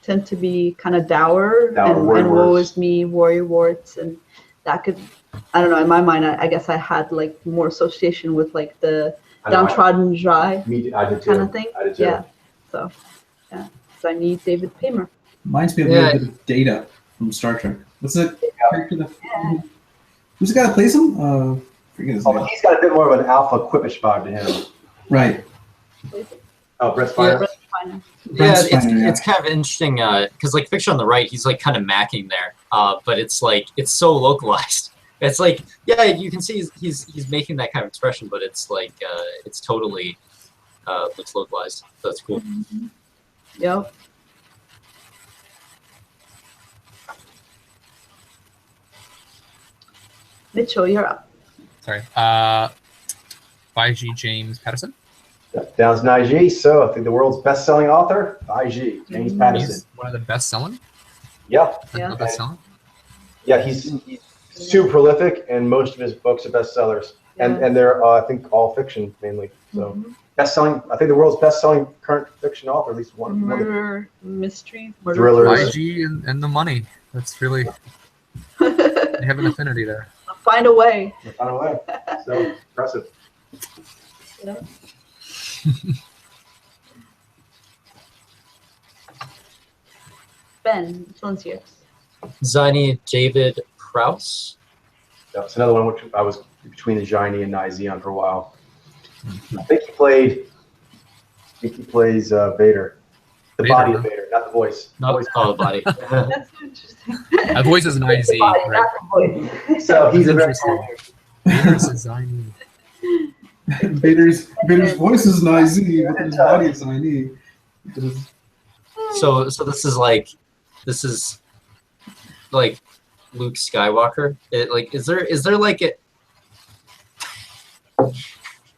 Speaker 1: tend to be kind of dour and Woe Is Me, Warrior Warts, and that could, I don't know, in my mind, I guess I had like more association with like the downtrodden dry
Speaker 2: I did too.
Speaker 1: kind of thing.
Speaker 2: I did too.
Speaker 1: Yeah, so I need David Paymer.
Speaker 5: Reminds me of a little bit of Data from Star Trek. What's the character that? Who's the guy that plays him? Forget his name.
Speaker 2: He's got a bit more of an alpha quippish vibe to him.
Speaker 5: Right.
Speaker 2: Oh, Brett Spiner.
Speaker 4: Yeah,
Speaker 5: Spiner,
Speaker 4: it's kind of interesting because like picture on the right, he's like kind of macking there, but it's like it's so localized. It's like you can see he's making that kind of expression, but it's like it's totally looks localized. So that's cool.
Speaker 1: Yep. Mitchell, you're up.
Speaker 3: Sorry. 5G James Patterson.
Speaker 2: Down's Naiji, so I think the world's best-selling author, 5G, James Patterson.
Speaker 3: He's one of the best selling.
Speaker 2: Yeah.
Speaker 1: Yeah.
Speaker 3: Best selling.
Speaker 2: Yeah, he's super prolific, and most of his books are bestsellers.
Speaker 1: Yeah.
Speaker 2: And they're, I think, all fiction, mainly. So best-selling, I think the world's best-selling current fiction author, at least one.
Speaker 1: Murder mystery.
Speaker 2: Thrillers.
Speaker 3: 5G and the money. That's really, they have an affinity there.
Speaker 1: Find a way.
Speaker 2: By the way, so impressive.
Speaker 1: Yeah. Ben, this one's yours.
Speaker 4: Ziny David Kraus.
Speaker 2: That's another one which I was between the Shiny and Nizion for a while. I think he plays Vader. The
Speaker 3: Vader,
Speaker 2: body
Speaker 3: huh?
Speaker 2: of Vader, not the voice.
Speaker 4: No,
Speaker 2: Voice.
Speaker 4: oh, buddy.
Speaker 1: That's interesting.
Speaker 3: That voice is an IZ, right?
Speaker 2: So he's a very
Speaker 3: Vader's a Ziny.
Speaker 5: Vader's voice is nice, but his body is tiny.
Speaker 4: So this is like Luke Skywalker. Is there like a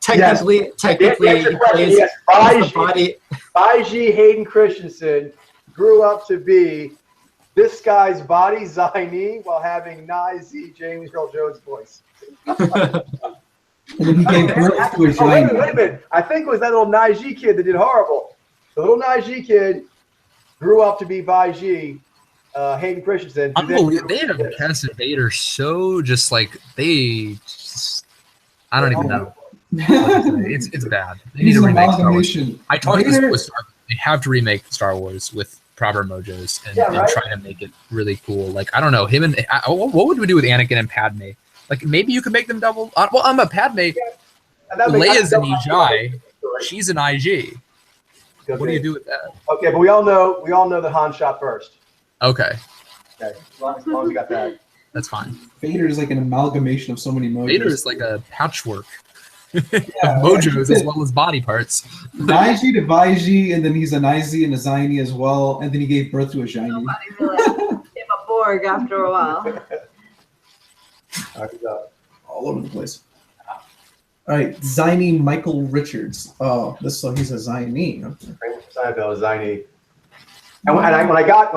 Speaker 4: technically he plays
Speaker 2: yes.
Speaker 4: the body.
Speaker 2: Baiji Hayden Christensen grew up to be this guy's body Ziny while having Nizi James Earl Jones' voice.
Speaker 5: And then he gave birth to a
Speaker 2: Wait
Speaker 5: shiny.
Speaker 2: a minute. I think it was that little Naiji kid that did horrible. The little Naiji kid grew up to be Baiji Hayden Christensen.
Speaker 3: Unbelievable. They have Cass and Vader so just like they. Just, I don't even know. It's bad. They need
Speaker 5: He's
Speaker 3: to
Speaker 5: an
Speaker 3: remake Star Wars.
Speaker 5: amalgamation.
Speaker 3: I talked
Speaker 5: Vader-
Speaker 3: with Star. They have to remake Star Wars with proper mojos and,
Speaker 2: Yeah,
Speaker 3: and
Speaker 2: right?
Speaker 3: try to make it really cool. Like I don't know him and what would we do with Anakin and Padme? Like maybe you could make them double. Well, I'm a Padme. Leia's an Ejai. She's an IG.
Speaker 2: Okay.
Speaker 3: What do you do with that?
Speaker 2: Okay, but we all know that Han shot first.
Speaker 3: Okay,
Speaker 2: Okay, as long as you got that.
Speaker 3: that's fine.
Speaker 5: Vader is like an amalgamation of so many mojos.
Speaker 3: Vader is like a patchwork of mojos as well as body parts.
Speaker 5: Naiji to Vaiji, and then he's a Nizi and a Zaini as well, and then he gave birth to a Shiny.
Speaker 1: Nobody really became a Borg after a while.
Speaker 5: All over the place. All right, Zaini Michael Richards. Oh, so he's a Zaini. Okay.
Speaker 2: Seinfeld, Ziny. And when I got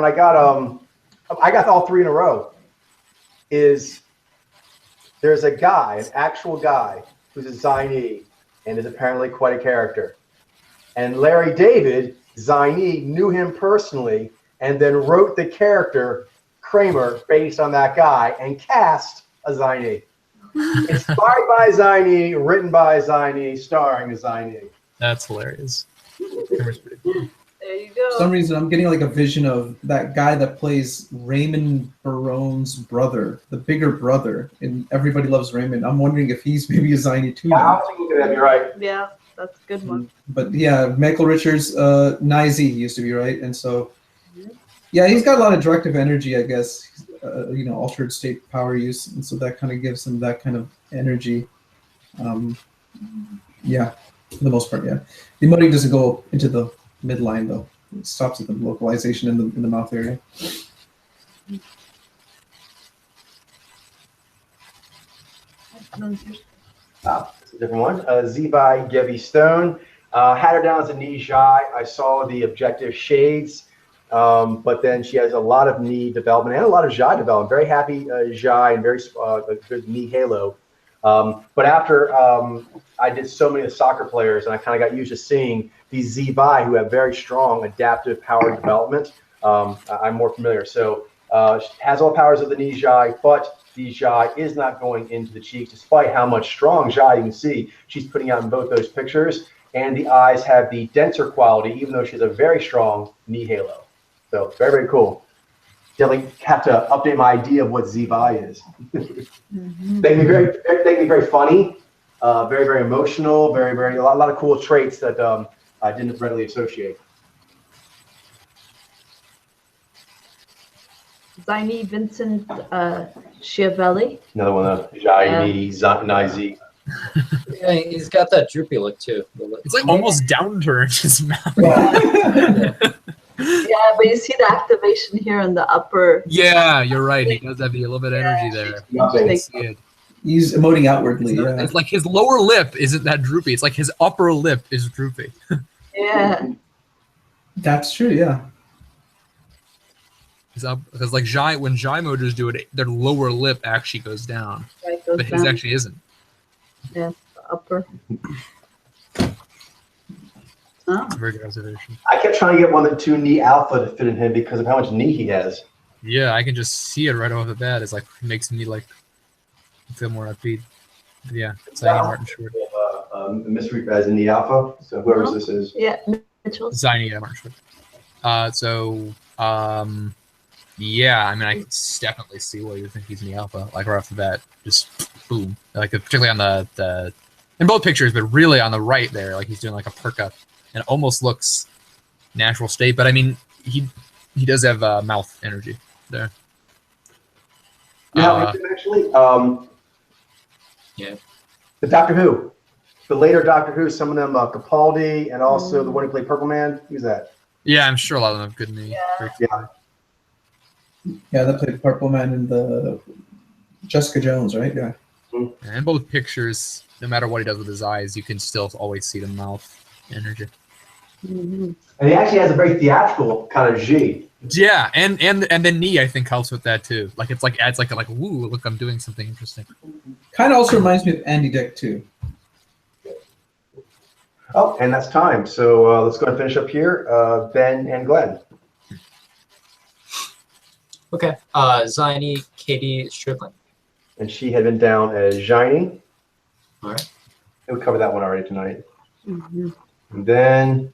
Speaker 2: all three in a row. There's a guy, an actual guy, who's a Ziny and is apparently quite a character. And Larry David, Ziny, knew him personally and then wrote the character Kramer based on that guy and cast a Ziny. Inspired by Ziny, written by Ziny, starring a Ziny.
Speaker 3: That's hilarious. Kramer's pretty cool.
Speaker 1: There you
Speaker 5: For
Speaker 1: go.
Speaker 5: some reason, I'm getting like a vision of that guy that plays Raymond Barone's brother, the bigger brother, in Everybody Loves Raymond. I'm wondering if he's maybe a Ziny too.
Speaker 2: Yeah, I
Speaker 5: now.
Speaker 2: was thinking that, you're right.
Speaker 1: Yeah, that's a good one.
Speaker 5: But yeah, Michael Richards, Nizi he used to be, right? And so, yeah, he's got a lot of directive energy, I guess. Altered state power use, and so that kind of gives him that kind of energy. Yeah, for the most part, yeah. The emoting doesn't go into the midline though; it stops at the localization in the mouth area.
Speaker 2: It's a different one. Zebai Gevi Stone. Had her down as a knee Jai. I saw the objective shades, but then she has a lot of knee development and a lot of Jai development. Very happy Jai and very good knee halo. But after I did so many of the soccer players and I kind of got used to seeing these Zebai who have very strong adaptive power development, I'm more familiar. So she has all the powers of the knee Jai, but the Jai is not going into the cheeks, despite how much strong Jai you can see she's putting out in both those pictures. And the eyes have the denser quality, even though she has a very strong knee halo. So very, very cool. Definitely have to update my idea of what Zebai is. They can be very funny, very, very emotional, very, very a lot of cool traits that I didn't readily associate.
Speaker 1: Zaini Vincent Schiavelli.
Speaker 2: Another one, Jai, Nizi.
Speaker 4: Yeah, he's got that droopy look too.
Speaker 3: It's like almost downturned his mouth.
Speaker 1: Yeah, but you see the activation here in the upper.
Speaker 3: Yeah, you're right. He does have a little bit of energy there.
Speaker 2: Nothing.
Speaker 3: I see it.
Speaker 5: He's emoting outwardly.
Speaker 3: It's, not-
Speaker 5: Yeah.
Speaker 3: it's like his lower lip isn't that droopy. It's like his upper lip is droopy.
Speaker 1: Yeah.
Speaker 5: That's true. Yeah.
Speaker 3: Because like when Jai mojos do it, their lower lip actually goes down,
Speaker 1: Right, goes
Speaker 3: but his
Speaker 1: down.
Speaker 3: actually isn't.
Speaker 1: Yeah, the upper. Oh.
Speaker 3: It's a very good observation.
Speaker 2: I kept trying to get 1 and 2 knee alpha to fit in him because of how much knee he has.
Speaker 3: Yeah, I can just see it right off the bat. It's like it makes me like feel more upbeat. But yeah, it's like Martin Short.
Speaker 2: Mystery as a knee alpha. So whoever this is.
Speaker 1: Yeah, Mitchell.
Speaker 3: Ziny, yeah, Martin Short. Yeah, I mean, I can definitely see why you think he's in the alpha, like right off the bat, just boom. Like particularly on the in both pictures, but really on the right there, like he's doing like a perk up, and it almost looks natural state. But I mean, he does have mouth energy there.
Speaker 2: Yeah, actually.
Speaker 4: Yeah.
Speaker 2: The Doctor Who, the later Doctor Who, some of them Capaldi, and also the one who played Purple Man. Who's that?
Speaker 3: Yeah, I'm sure a lot of them have good knee.
Speaker 1: Yeah.
Speaker 2: Yeah.
Speaker 5: Yeah, that played Purple Man in the Jessica Jones, right? Yeah.
Speaker 3: And in both pictures, no matter what he does with his eyes, you can still always see the mouth energy.
Speaker 1: Mm-hmm.
Speaker 2: And he actually has a very theatrical kind of G.
Speaker 3: Yeah, and the knee I think helps with that too. Like it's like adds like woo, look, I'm doing something interesting.
Speaker 5: Kind of also reminds me of Andy Dick too.
Speaker 2: Oh, and that's time. So let's go and finish up here. Ben and Glenn.
Speaker 4: Okay. Ziny, Katie, Strickland.
Speaker 2: And she had been down as Ziny.
Speaker 4: All right.
Speaker 2: We covered that one already tonight.
Speaker 1: Mhm.
Speaker 2: And then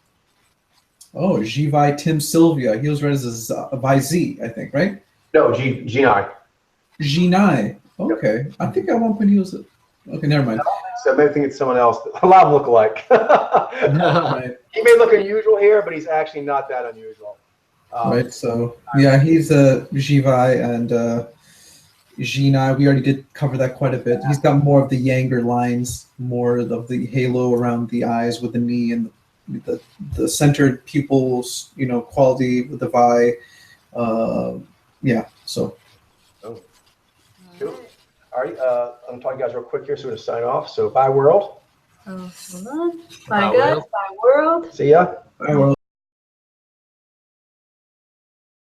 Speaker 5: Oh, Jivi Tim Sylvia. He was read as a Z, I think, right?
Speaker 2: no, G9.
Speaker 5: G9. Okay. I think at one point he was. Okay, never mind.
Speaker 2: So maybe think it's someone else. A lot of them look alike.
Speaker 5: Right.
Speaker 2: He may look unusual here, but he's actually not that unusual.
Speaker 5: Right. So yeah, he's a Jivi and G9. We already did cover that quite a bit. He's got more of the Yanger lines, more of the halo around the eyes with the knee and the centered pupils. You know, quality with the Vi. Yeah. So.
Speaker 2: Cool. All right, I'm talking guys real quick here, so we're gonna sign off. So bye world.
Speaker 1: Oh, hold on.
Speaker 4: Bye,
Speaker 1: Bye, guys.
Speaker 4: world.
Speaker 1: Bye, world.
Speaker 2: See ya.
Speaker 5: Bye, world.